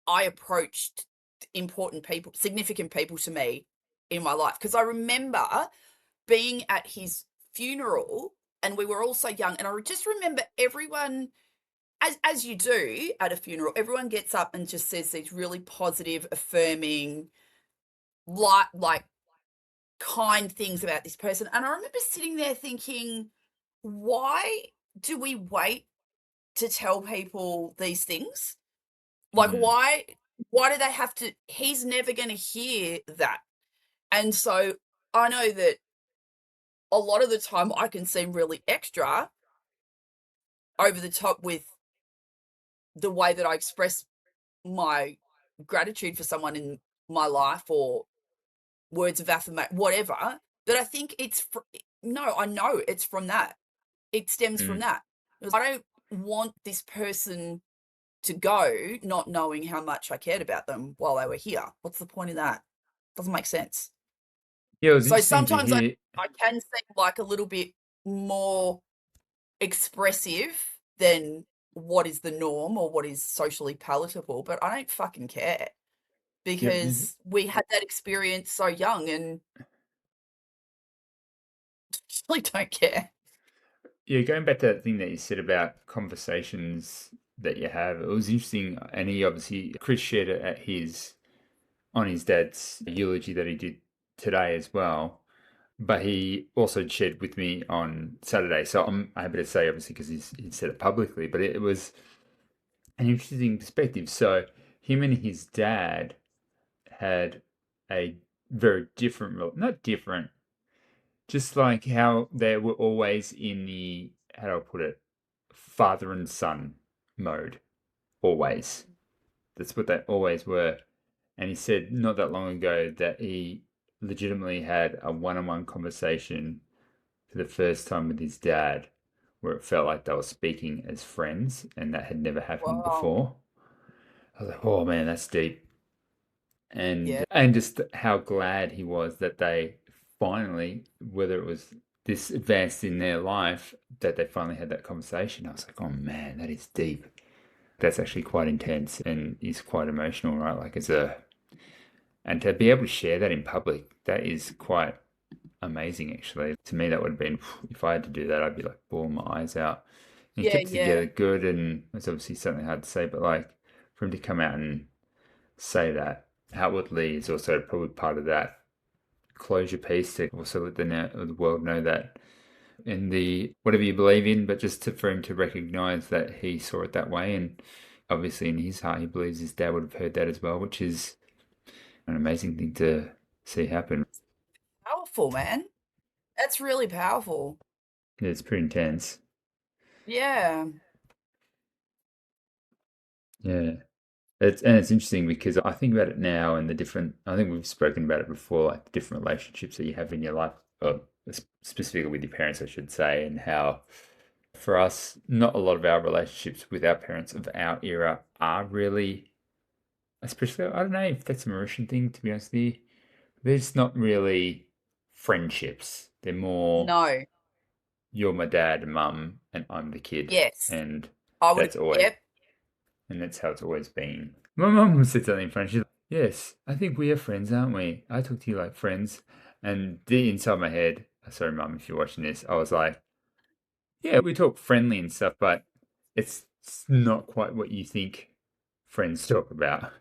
I approached important people, significant people to me in my life. Because I remember being at his funeral, and we were all so young, and I just remember everyone, as you do at a funeral, everyone gets up and just says these really positive, affirming, like kind things about this person. And I remember sitting there thinking, why do we wait to tell people these things? Like, Mm. why do they have to? He's never going to hear that. And so I know that a lot of the time I can seem really extra, over the top with the way that I express my gratitude for someone in my life, or words of affirmation, whatever. But I think no, I know it's from that. It stems from Mm. that. Because I don't want this person to go not knowing how much I cared about them while they were here. What's the point of that? Doesn't make sense. Yeah, it was So interesting to sometimes hear. I can seem like a little bit more expressive than what is the norm or what is socially palatable, but I don't fucking care, Yep, because we had that experience so young, and really don't care. yeah, going back to that thing that you said about conversations that you have, it was interesting. And he obviously, Chris shared it at on his dad's eulogy that he did today as well. But he also shared with me on Saturday. So I'm able to say, obviously, because he said it publicly, but it was an interesting perspective. So him and his dad had a very different, not different, just like how they were always in the, how do I put it, father and son mode, always. That's what they always were. And he said not that long ago that he legitimately had a one-on-one conversation for the first time with his dad, where it felt like they were speaking as friends, and that had never happened Wow. before. I was like, oh man, that's deep. Yeah. And just how glad he was that they finally, whether it was this advanced in their life, that they finally had that conversation. I was like, oh man, that is deep. That's actually quite intense and is quite emotional, right? Like and to be able to share that in public, that is quite amazing actually. To me, that would have been, if I had to do that, I'd be like bawling my eyes out. And he Yeah, kept it yeah. together good, and it's obviously something hard to say, but like for him to come out and say that outwardly is also probably part of that closure piece to also let the world know that in the whatever you believe in, but just for him to recognize that he saw it that way, and obviously in his heart he believes his dad would have heard that as well, which is an amazing thing to see happen. Powerful, man. That's really powerful. Yeah, it's pretty intense. Yeah. Yeah. It's interesting because I think about it now and I think we've spoken about it before, like the different relationships that you have in your life, or specifically with your parents, I should say, and how for us, not a lot of our relationships with our parents of our era are really, especially, I don't know if that's a Mauritian thing, to be honest with you. They're just not really friendships. They're more, No. you're my dad and mum, and I'm the kid. Yes. And I would. that's always, Yep. and that's how it's always been. My mum said something funny. She's like, yes, I think we are friends, aren't we? I talk to you like friends. And deep inside my head, sorry, mum, if you're watching this, I was like, yeah, we talk friendly and stuff, but it's not quite what you think friends talk about.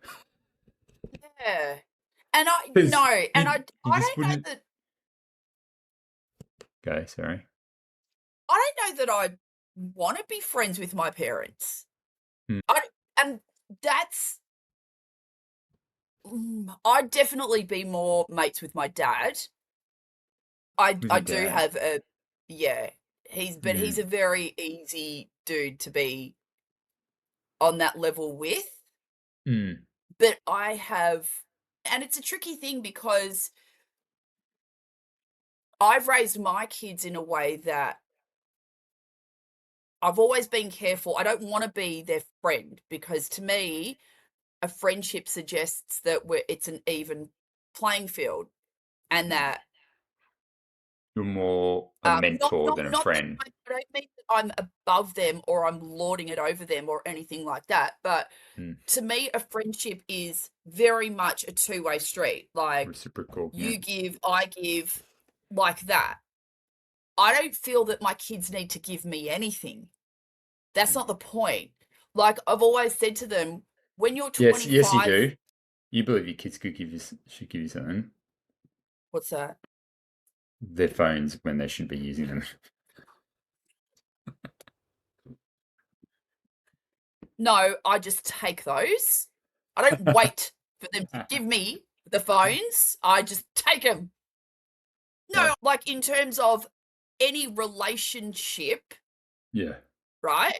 Yeah. And I 'Cause no, and you I just don't know wouldn't that go, sorry. I don't know that I want to be friends with my parents. Hmm. And that's I'd definitely be more mates with my dad. I With your do dad. have a yeah. He's Mm. a very easy dude to be on that level with. Mm. But I have, and it's a tricky thing because I've raised my kids in a way that I've always been careful. I don't want to be their friend because to me, a friendship suggests that it's an even playing field and that You're more a mentor than a not that friend. I don't mean that I'm above them or I'm lording it over them or anything like that. But Mm. to me, a friendship is very much a two-way street. Like Reciprocal. you Yeah. give, I give, like that. I don't feel that my kids need to give me anything. That's not the point. Like I've always said to them, when you're Yes, you 25, do. You believe your kids should give you something. what's that? Their phones when they should be using them. No, I just take those. I don't wait for them to give me the phones. I just take them. No, Yeah. like in terms of any relationship, Yeah. right?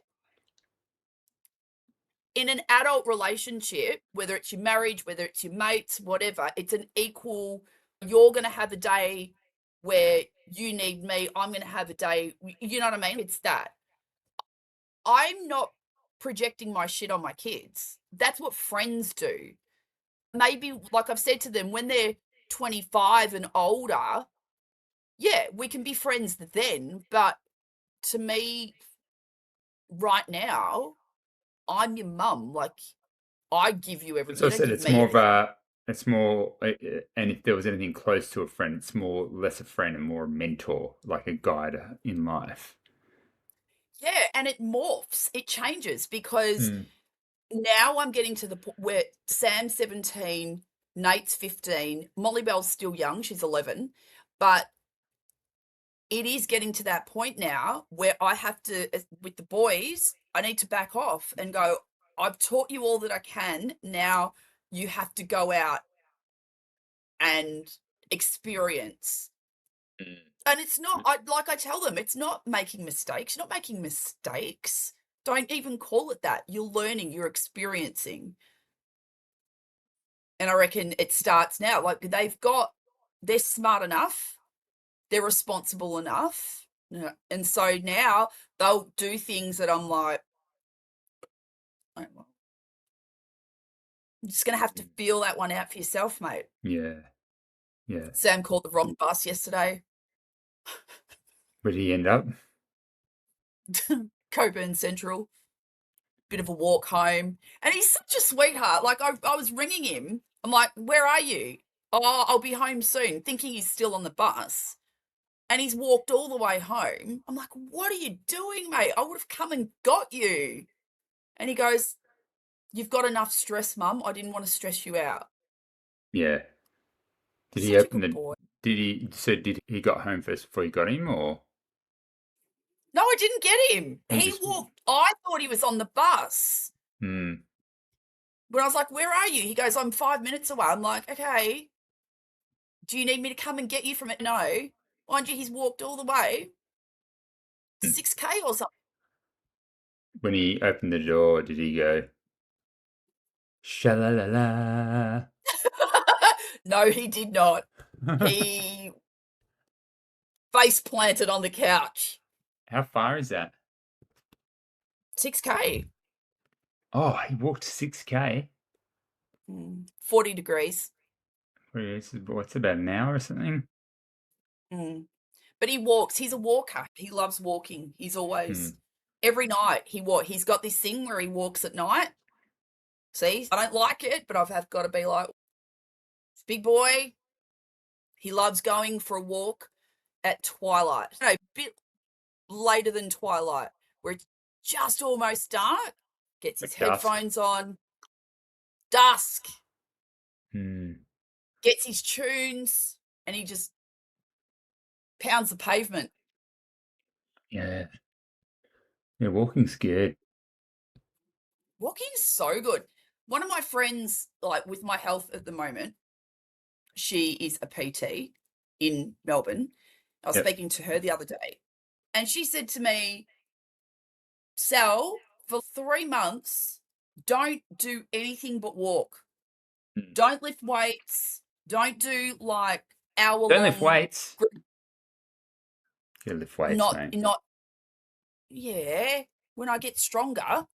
In an adult relationship, whether it's your marriage, whether it's your mates, whatever, it's an equal. You're going to have a day where you need me. I'm going to have a day. You know what I mean? It's that. I'm not projecting my shit on my kids. That's what friends do. Maybe, like I've said to them, when they're 25 and older, yeah, we can be friends then. But to me, right now, I'm your mum. Like, I give you everything. So I You don't said give it's me more of anything. it's more, and if there was anything close to a friend, it's more less a friend and more a mentor, like a guide in life. Yeah, and it morphs. It changes because Mm. now I'm getting to the point where Sam's 17, Nate's 15, Molly Bell's still young, she's 11, but it is getting to that point now where I have to, with the boys, I need to back off and go, I've taught you all that I can. Now you have to go out and experience. Mm. And it's not, like I tell them, it's not making mistakes. You're not making mistakes. Don't even call it that. You're learning, you're experiencing. And I reckon it starts now. Like they're smart enough, they're responsible enough. And so now they'll do things that I'm like, "Oh, well, you're just going to have to feel that one out for yourself, mate." Yeah. Yeah. Sam caught the wrong bus yesterday. Where did he end up? Coburn Central. Bit of a walk home. And he's such a sweetheart. Like I was ringing him. I'm like, "Where are you?" "Oh, I'll be home soon," thinking he's still on the bus. And he's walked all the way home. I'm like, "What are you doing, mate? I would have come and got you." And he goes, "You've got enough stress, Mum. I didn't want to stress you out." Yeah. Did he Such a open good boy. Did he got home first before you got him, or? No, I didn't get him. He He just- walked. I thought he was on the bus. Hmm. When I was like, "Where are you?" He goes, "I'm 5 minutes away." I'm like, "Okay. Do you need me to come and get you from it?" No. Mind you, he's walked all the way. 6K or something. When he opened the door, did he go, "Sha-la-la-la"? No, he did not. He face planted on the couch. How far is that? 6K. Oh, he walked 6K. 40 degrees. What's about an hour or something? But he walks. He's a walker. He loves walking. He's always every night he's got this thing where he walks at night. See, I don't like it, but I've got to be like, this big boy. He loves going for a walk at twilight. No, a bit later than twilight, where it's just almost dark. Gets his Like dusk. headphones on. Dusk. Hmm. Gets his tunes, and he just pounds the pavement. Yeah. Yeah, walking's good. Walking's so good. One of my friends, like with my health at the moment, she is a PT in Melbourne. I was Yep. speaking to her the other day, and she said to me, Sal, for 3 months, don't do anything but walk. Don't lift weights. Don't do like hour-long. Don't lift weights. You lift weights, mate. Yeah, when I get stronger.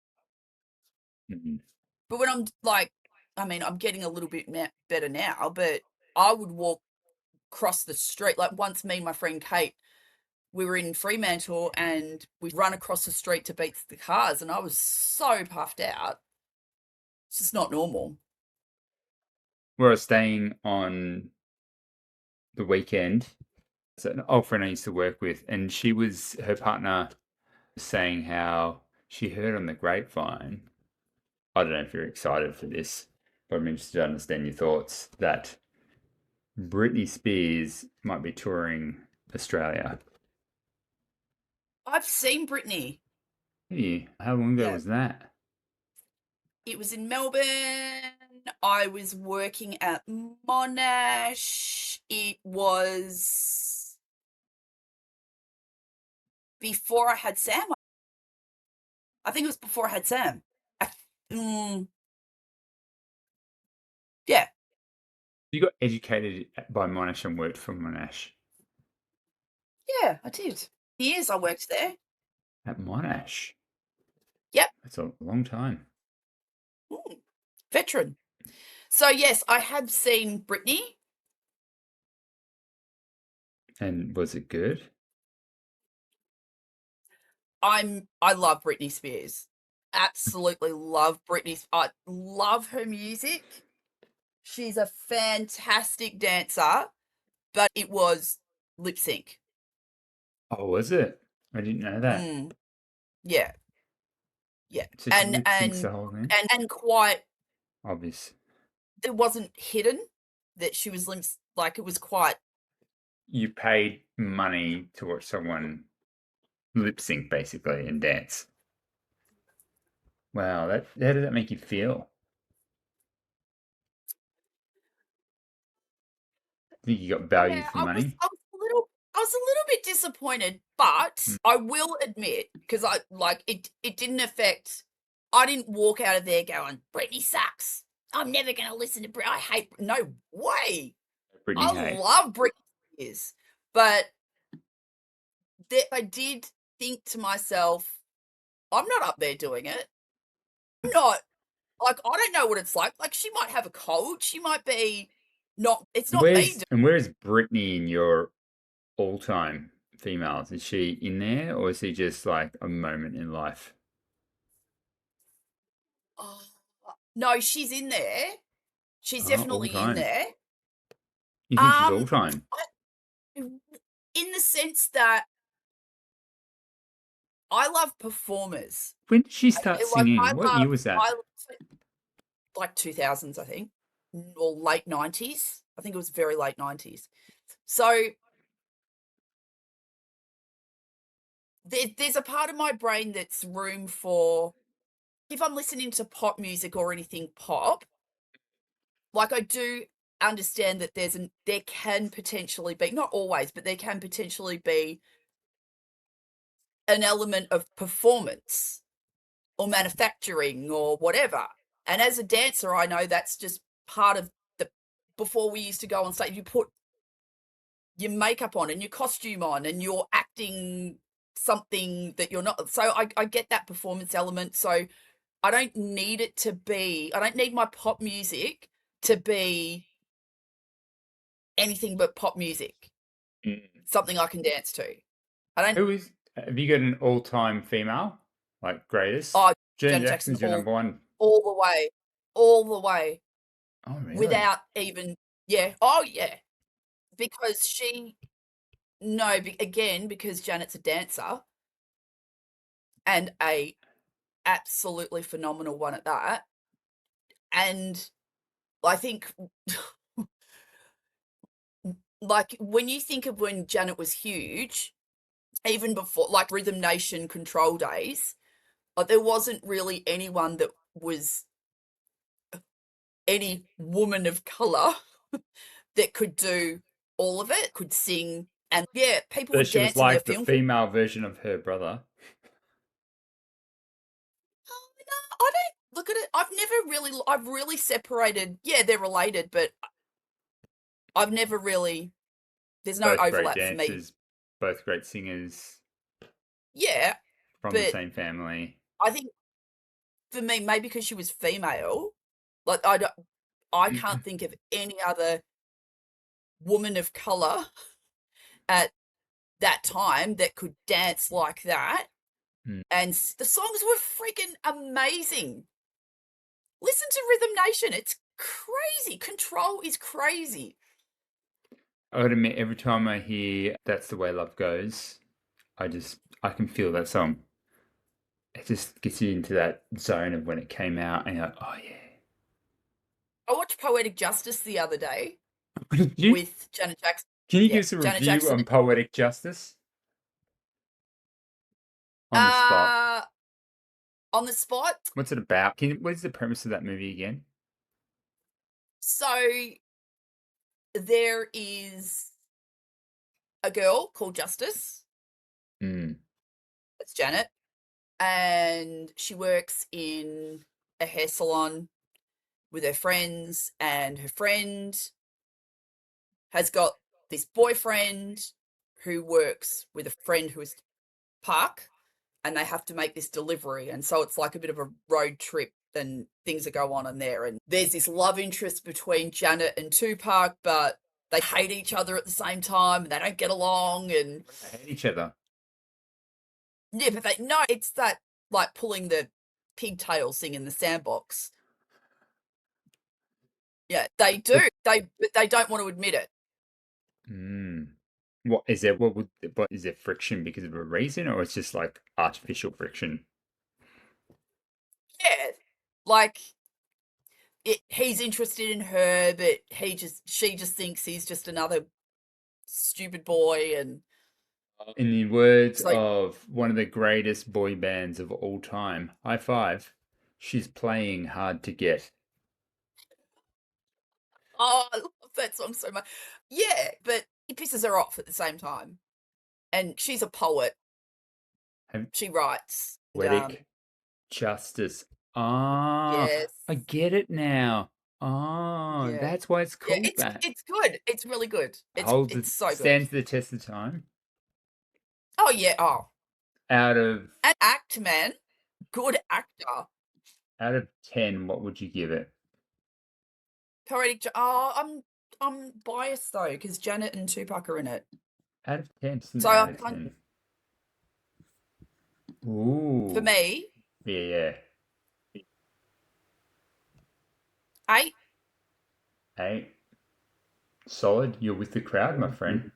Mhm. But when I'm like, I mean, I'm getting a little bit better now, but I would walk across the street. Like once me and my friend Kate, we were in Fremantle and we run across the street to beat the cars, and I was so puffed out. It's just not normal. Where I was staying on the weekend, so an old friend I used to work with, and her partner was saying how she heard on the grapevine, I don't know if you're excited for this, but I'm interested to understand your thoughts, that Britney Spears might be touring Australia. I've seen Britney. Yeah. How long ago Yeah. was that? It was in Melbourne. I was working at Monash. It was before I had Sam. I think it was before I had Sam. Yeah. You got educated by Monash and worked for Monash. Yeah, I did. Years I worked there. At Monash? Yep. That's a long time. Veteran. So yes, I have seen Britney. And was it good? I love Britney Spears. Absolutely love Britney. I love her music. She's a fantastic dancer, but it was lip sync. Oh, was it? I didn't know that. Yeah. Yeah. So she lip syncs the whole thing? And quite Obvious. it wasn't hidden that she was like it was quite. You paid money to watch someone lip sync basically and dance. Wow, how did that make you feel? Think you got value Yeah, for money? I was a little bit disappointed, but I will admit, because it didn't affect. I didn't walk out of there going, Britney sucks. I'm never going to listen to Britney. I hate. No way. Britney I hate. love Britney Spears, but I did think to myself, I'm not up there doing it. I'm not. Like, I don't know what it's like. Like, she might have a cold. She might be not. It's not me. And where's Britney in your all-time females? Is she in there, or is she just like a moment in life? Oh, no, she's in there. She's Oh, definitely all-time. in there. You think she's all-time? In the sense that I love performers. When did she start singing? What year was that? Like 2000s, I think, or late 90s. I think it was very late 90s. So there's a part of my brain that's room for, if I'm listening to pop music or anything pop, like I do understand that there can potentially be, not always, but there can potentially be an element of performance or manufacturing or whatever. And as a dancer, I know that's just part of before we used to go on stage, you put your makeup on and your costume on and you're acting something that you're not. So I get that performance element. So I don't need my pop music to be anything but pop music, something I can dance to. Have you got an all-time female, like greatest? Oh, Janet Janet Jackson Jackson's your number one. all the way, Oh, really? without even, yeah. Oh, yeah. Because because Janet's a dancer and a absolutely phenomenal one at that. And I think, like, when you think of when Janet was huge, even before, like, Rhythm Nation Control days, like, there wasn't really anyone that was any woman of color that could do all of it, could sing, and yeah, people So would she was dance in their like the film. female version of her brother. No, I don't look at it. I've really separated. Yeah, they're related, but I've never really. There's no Both great overlap for me. dancers, both great singers Yeah, from the but same family. I think for me, maybe because she was female, like I can't think of any other woman of color at that time that could dance like that. Mm. And the songs were freaking amazing. Listen to Rhythm Nation. It's crazy. Control is crazy. I would admit, every time I hear "That's the Way Love Goes," I can feel that song. It just gets you into that zone of when it came out, and you're like, oh yeah. I watched Poetic Justice the other day You- with Janet Jackson. Can you yeah, give us a Janet review Jackson. on Poetic Justice? On the spot. On the spot. What's it about? What is the premise of that movie again? So there is a girl called Justice. Mm. That's Janet. And she works in a hair salon with her friends, and her friend has got this boyfriend who works with a friend who is Park, and they have to make this delivery. And so it's like a bit of a road trip and things that go on in there. And there's this love interest between Janet and Tupac, but they hate each other at the same time and they don't get along. And They hate each other. yeah, but it's that like pulling the pigtails thing in the sandbox. Yeah, they do. But they don't want to admit it. Mm. What is there friction because of a reason, or it's just like artificial friction? Yeah, like he's interested in her, but she just thinks he's just another stupid boy. And In the words like, of one of the greatest boy bands of all time, high five, she's playing hard to get. oh, I love that song so much. Yeah, but he pisses her off at the same time. And she's a poet. She writes. Poetic Justice. Ah, Yes. I get it now. Oh, Yeah. that's why it's Yeah, called that. it's good. It's really good. It's so good. Stands the test of time. Oh yeah. Oh, Out of and act, man. Good actor. 10, what would you give it? Poetic. Oh, I'm biased though because Janet and Tupac are in it. Out of 10. So Out I of can't- 10. Ooh. For me, Yeah. 8. 8. Solid. You're with the crowd, my friend.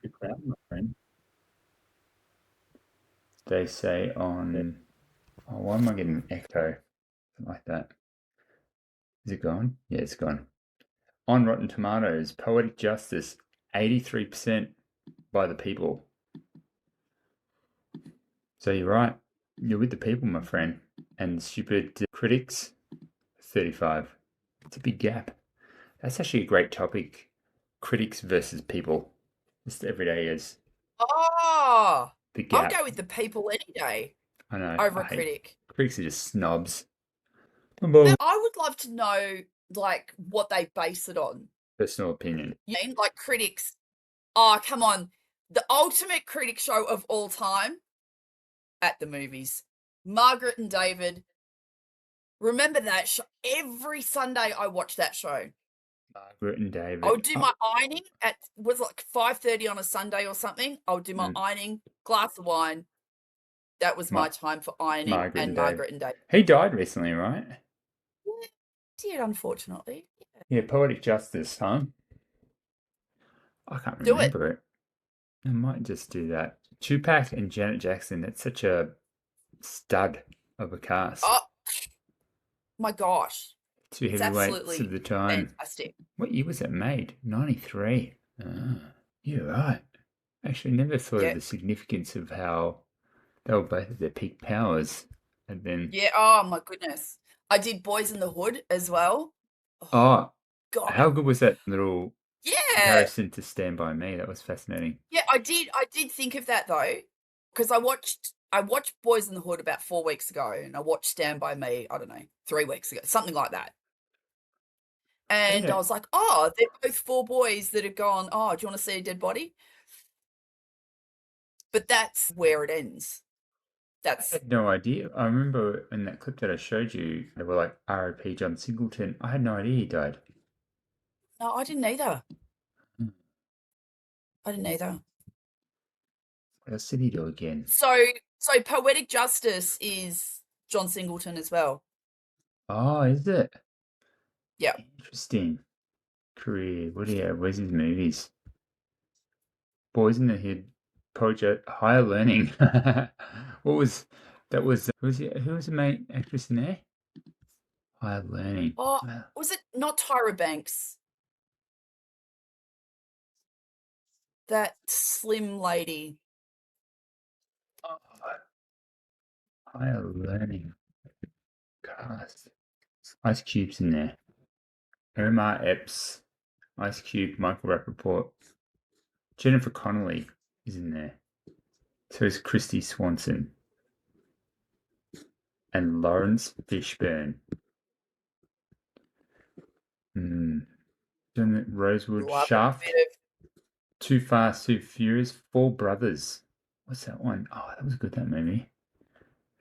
They say on... Oh, why am I getting an echo? Something like that. Is it gone? Yeah, it's gone. On Rotten Tomatoes, Poetic Justice, 83%. by the people. So you're right. You're with the people, my friend. And stupid critics, 35. It's a big gap. That's actually a great topic. Critics versus people. Just everydayers. Oh, The I'll gap. go with the people any day I know. over I a hate critic. critics are just snobs. Now, I would love to know, like, what they base it on. Personal opinion. You mean, like, critics, oh, come on, the ultimate critic show of all time at the movies. Margaret and David. Remember that show? Every Sunday I watched that show. Margaret and David. I would do my ironing at, was it like 5:30 on a Sunday or something? I would do my ironing, glass of wine. That was my time for ironing Margaret and and David. Margaret and David. He died recently, right? Yeah, did, unfortunately. Yeah, Poetic Justice, huh? I can't Do it. remember it. I might just do that. Tupac and Janet Jackson, that's such a stud of a cast. Oh, my gosh. Two It's heavyweights absolutely of the time. fantastic. What year was that made? 93. Ah, you're right. Actually, never thought Yeah. of the significance of how they were both at their peak powers. And then, Yeah, oh my goodness. I did Boys in the Hood as well. oh, God. how good was that little Yeah. comparison to Stand By Me? That was fascinating. Yeah, I did think of that though, because I watched Boys in the Hood about 4 weeks ago, and I watched Stand By Me, I don't know, 3 weeks ago, something like that. And Yeah. I was like, oh, they're both 4 boys that have gone, oh, do you want to see a dead body? But that's where it ends. I That's had no idea. I remember in that clip that I showed you, they were like, R.I.P. John Singleton. I had no idea he died. no, I didn't either. Hmm. I didn't either. What else did he do again? So Poetic Justice is John Singleton as well. Oh, is it? Yeah. Interesting. Career. What do you have? Where's his movies? Boys in the Hood, Project, Higher Learning. What was that? Who was the main actress in there? Higher Learning. Oh, Wow. was it not Tyra Banks? That slim lady. Oh, Higher Learning. Cast. Ice Cube's in there. Omar Epps, Ice Cube, Michael Rappaport. Jennifer Connelly is in there. So is Christy Swanson. And Lawrence Fishburne. Rosewood, Love a Shaft, bit of- Too Fast, Too Furious, Four Brothers. What's that one? Oh, that was good, that movie.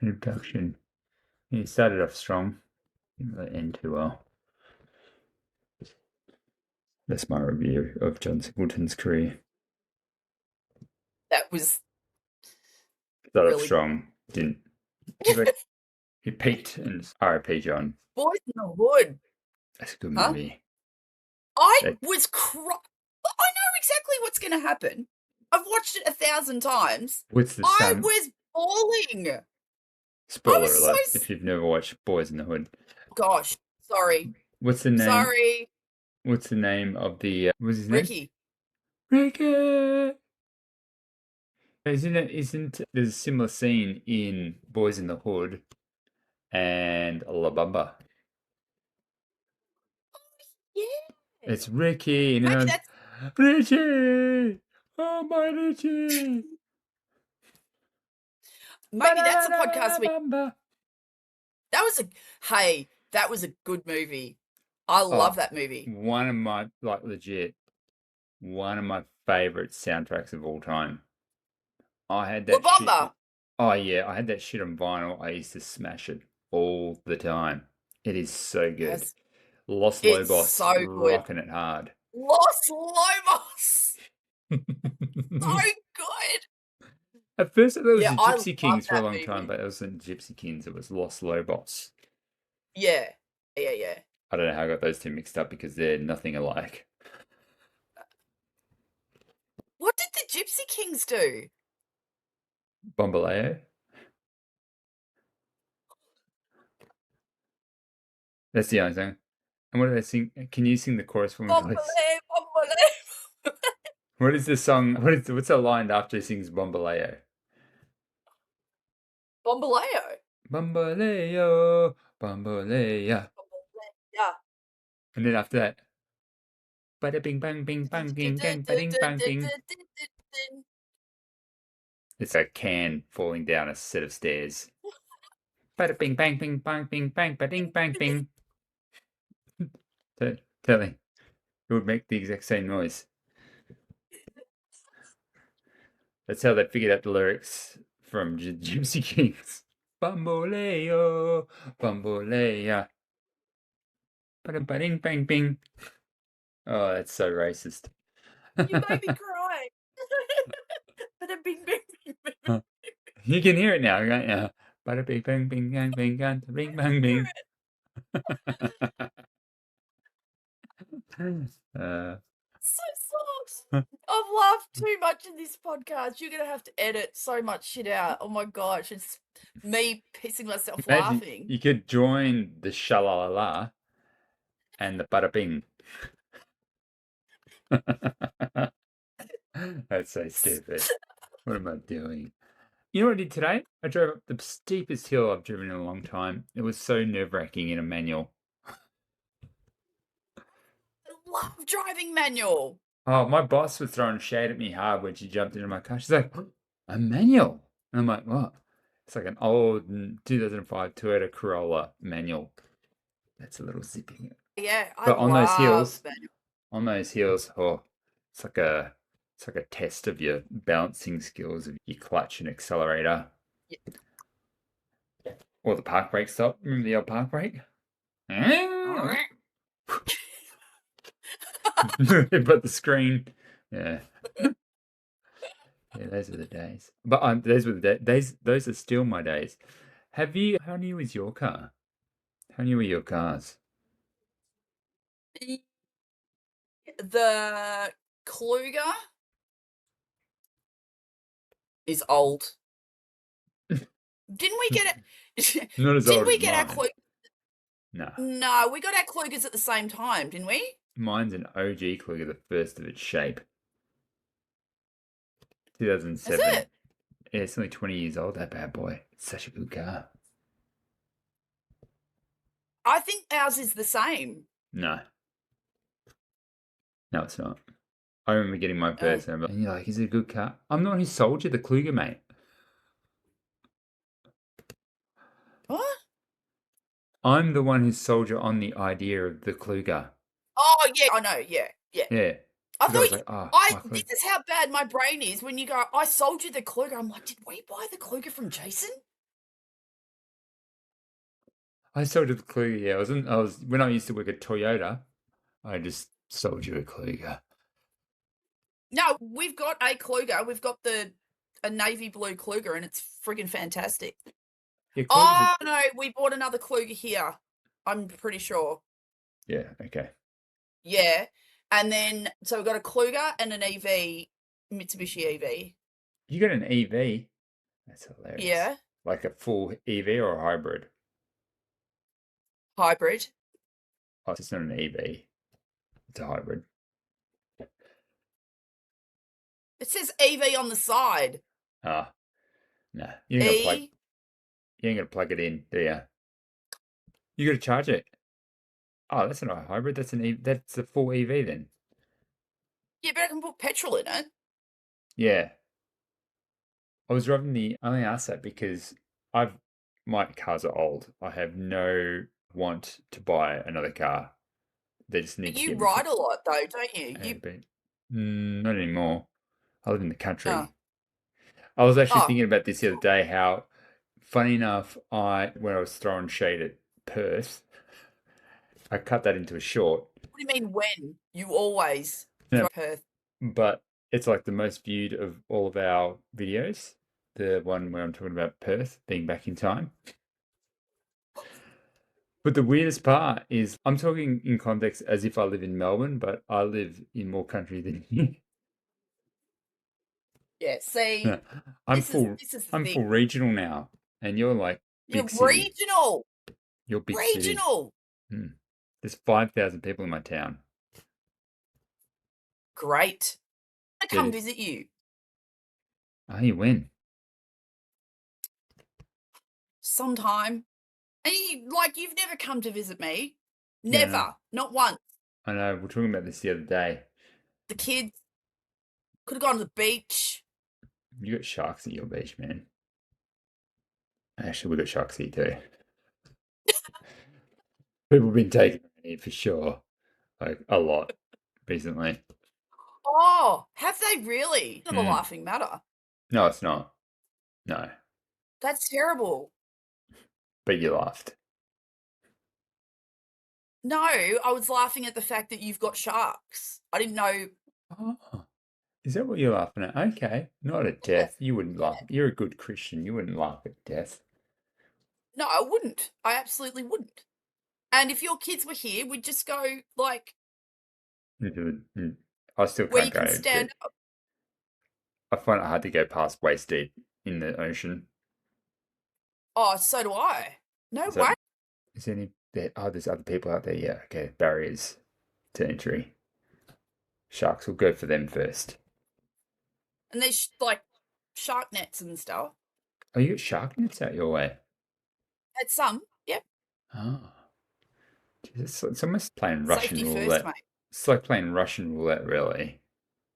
Introduction. Yeah, it started off strong. Didn't really end too well. That's my review of John Singleton's career. That was Started off really- strong. Didn't. He peaked and R.I.P. John. Boys in the Hood. That's a good Huh? movie. I That- was I know exactly what's going to happen. I've watched it 1,000 times. What's the I same? was bawling. Spoiler was so alert s- if you've never watched Boys in the Hood. Gosh, sorry. What's the name? Sorry, What's the name of the what's his name? Ricky. Ricky. Isn't there's a similar scene in Boys in the Hood and La Bamba? Yeah. It's Ricky and Maybe then that's Richie. Oh my Richie. maybe that's a podcast we Ba-da-da-da-da-bamba. that was a good movie. I love that movie. One of my legit one of my favorite soundtracks of all time. I had La that shit. Bamba. Oh yeah, I had that shit on vinyl. I used to smash it all the time. It is so good. Yes. Los It's Lobos so good. rocking it hard. Los Lobos. So good. At first, I thought it was Yeah, the I Gypsy love Kings for a that long movie. time, but it wasn't Gypsy Kings. It was Los Lobos. Yeah. I don't know how I got those two mixed up because they're nothing alike. What did the Gypsy Kings do? Bombaleo. That's the only thing. And what do they sing? Can you sing the chorus for me, please? Bombole, bombole. What is the song? What's the line after he sings Bombaleo? Bombaleo. Bombaleo, Bombalea. Yeah. And then after that, bada bing bang bing bang bing gang bang bang bing. It's a can falling down a set of stairs. Bada bing bang bing bang bing bang bading bang bing. Tell me, it would make the exact same noise. That's how they figured out the lyrics from Gypsy Kings. Bamboleo, bambolea. Bada bading bang bing. Oh, that's so racist. You made me cry. Bada bing bing bing bing. You can hear it now, can't you? Bada bing bang bing bang bing bang bing bang bing. So soft. I've laughed too much in this podcast. You're gonna have to edit so much shit out. Oh my gosh, it's me pissing myself Imagine laughing. you could join the shalalala and the bada bing. That's so stupid. What am I doing? You know what I did today? I drove up the steepest hill I've driven in a long time. It was so nerve-wracking in a manual. I love driving manual. Oh, my boss was throwing shade at me hard when she jumped into my car. She's like, a manual? And I'm like, what? It's like an old 2005 Toyota Corolla manual. That's a little zippy. Yeah, I But on those love hills, manual. oh, it's like a test of your balancing skills of your clutch and accelerator. Or the park brake stop. Remember the old park brake? But the screen, yeah. Yeah, those were the days. But those were the days. Those are still my days. How new is your car? How new are your cars? The Kluger is old. Didn't we get it? Not as Didn't old we as get our mine. Kluger? No, No, we got our Klugers at the same time, didn't we? mine's an OG Kluger, the first of its shape. 2007. Is it? Yeah, it's only 20 years old, that bad boy. It's such a good car. I think ours is the same. No. No, it's not. I remember getting my first and you're like, is it a good car? I'm the one who sold you the Kluger, mate. What? I'm the one who sold you on the idea of the Kluger. Oh yeah, I know. Yeah. Yeah. I 'Cause thought was you, like, oh, I. my This Kluger. is how bad my brain is when you go. I sold you the Kluger. I'm like, did we buy the Kluger from Jason? I sold you the Kluger, yeah. When I used to work at Toyota, I just sold you a Kluger. No, we've got a Kluger. We've got a navy blue Kluger, and it's friggin' fantastic. Yeah, Oh no, we bought another Kluger here. I'm pretty sure. yeah, okay. Yeah, and then so we've got a Kluger and an EV, Mitsubishi EV. You got an EV? That's hilarious. Yeah, Like a full EV or a hybrid? hybrid. Oh, it's not an EV. It's a hybrid. It says EV on the side. Ah, no. You ain't E. gonna plug it in, do you? You gotta charge it. Oh, that's not a hybrid. That's that's a full EV then. Yeah, but I can put petrol in it. Yeah. I was driving I only asked that because my cars are old. I have no want to buy another car. They just need But to you get me ride a lot though, don't you? Yeah, You but not anymore. I live in the country. Oh. I was actually Oh. thinking about this the other day, how funny enough, when I was throwing shade at Perth, I cut that into a short, What do you mean when? You always Yeah. drive Perth. but it's like the most viewed of all of our videos. The one where I'm talking about Perth being back in time. But the weirdest part is I'm talking in context as if I live in Melbourne, but I live in more country than you. Yeah, see, I'm this full is the I'm thing. full regional now, and you're like You're big city. regional. You're big city. Regional. There's 5,000 people in my town. Great. I come Yeah. visit you Oh, you win. sometime. And you've never come to visit me. Yeah, Never. no. Not once. I know. We were talking about this the other day. The kids could have gone to the beach. You got sharks at your beach, man. Actually, we got sharks here too. People have been taking them in here for sure. Like a lot recently. Oh, have they really? Not a Mm. laughing matter. No, it's not. No. That's terrible. But you laughed. No, I was laughing at the fact that you've got sharks. I didn't know. Oh. Is that what you're laughing at? Okay. Not at death. You wouldn't laugh. You're a good Christian. You wouldn't laugh at death. No, I wouldn't. I absolutely wouldn't. And if your kids were here, we'd just go like I still where you can't can go. stand up. I find it hard to go past waist deep in the ocean. Oh, so do I. No Is way. that- Is there any there's other people out there? Yeah, okay. Barriers to entry. Sharks will go for them first. And there's like shark nets and stuff. Oh, you got shark nets out your way. Had some. Yep. Oh. Jeez, it's almost playing Russian Safety roulette. first, mate. It's like playing Russian roulette, really.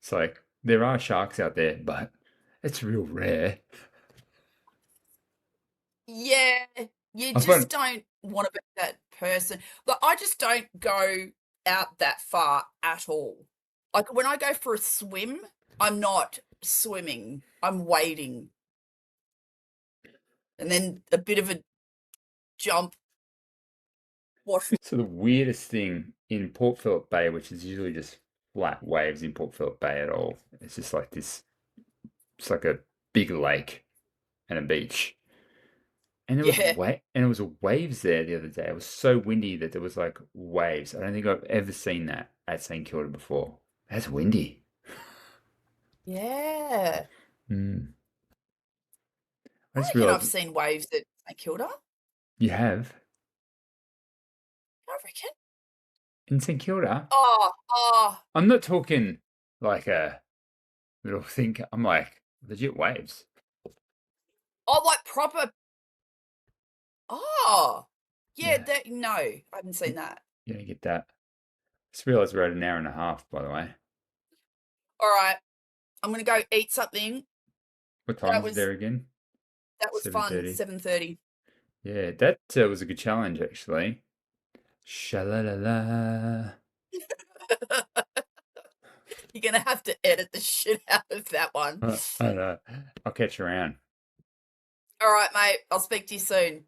It's like there are sharks out there, but it's real rare. Yeah. You I just find- don't want to be that person. But I just don't go out that far at all. Like when I go for a swim, I'm not swimming. I'm wading. And then a bit of a jump. Wash. So the weirdest thing in Port Phillip Bay, which is usually just flat waves in Port Phillip Bay at all, it's just like this. It's like a big lake and a beach. And there Yeah. was waves there the other day. It was so windy that there was like waves. I don't think I've ever seen that at St Kilda before. That's windy. Yeah. Mm. I I just reckon I've realized seen waves at St Kilda. you have I reckon. in St Kilda. Oh. I'm not talking like a little thing. I'm like legit waves. Oh, like proper. Oh. Yeah, Yeah. no, I haven't seen that. You don't get that. Just realized we're at an hour and a half, by the way. All right. I'm going to go eat something. What time is was- it there again? That was fun. 7:30. 7:30. Yeah, that was a good challenge, actually. Sha-la-la-la. You're going to have to edit the shit out of that one. I know. I'll catch you around. All right, mate. I'll speak to you soon.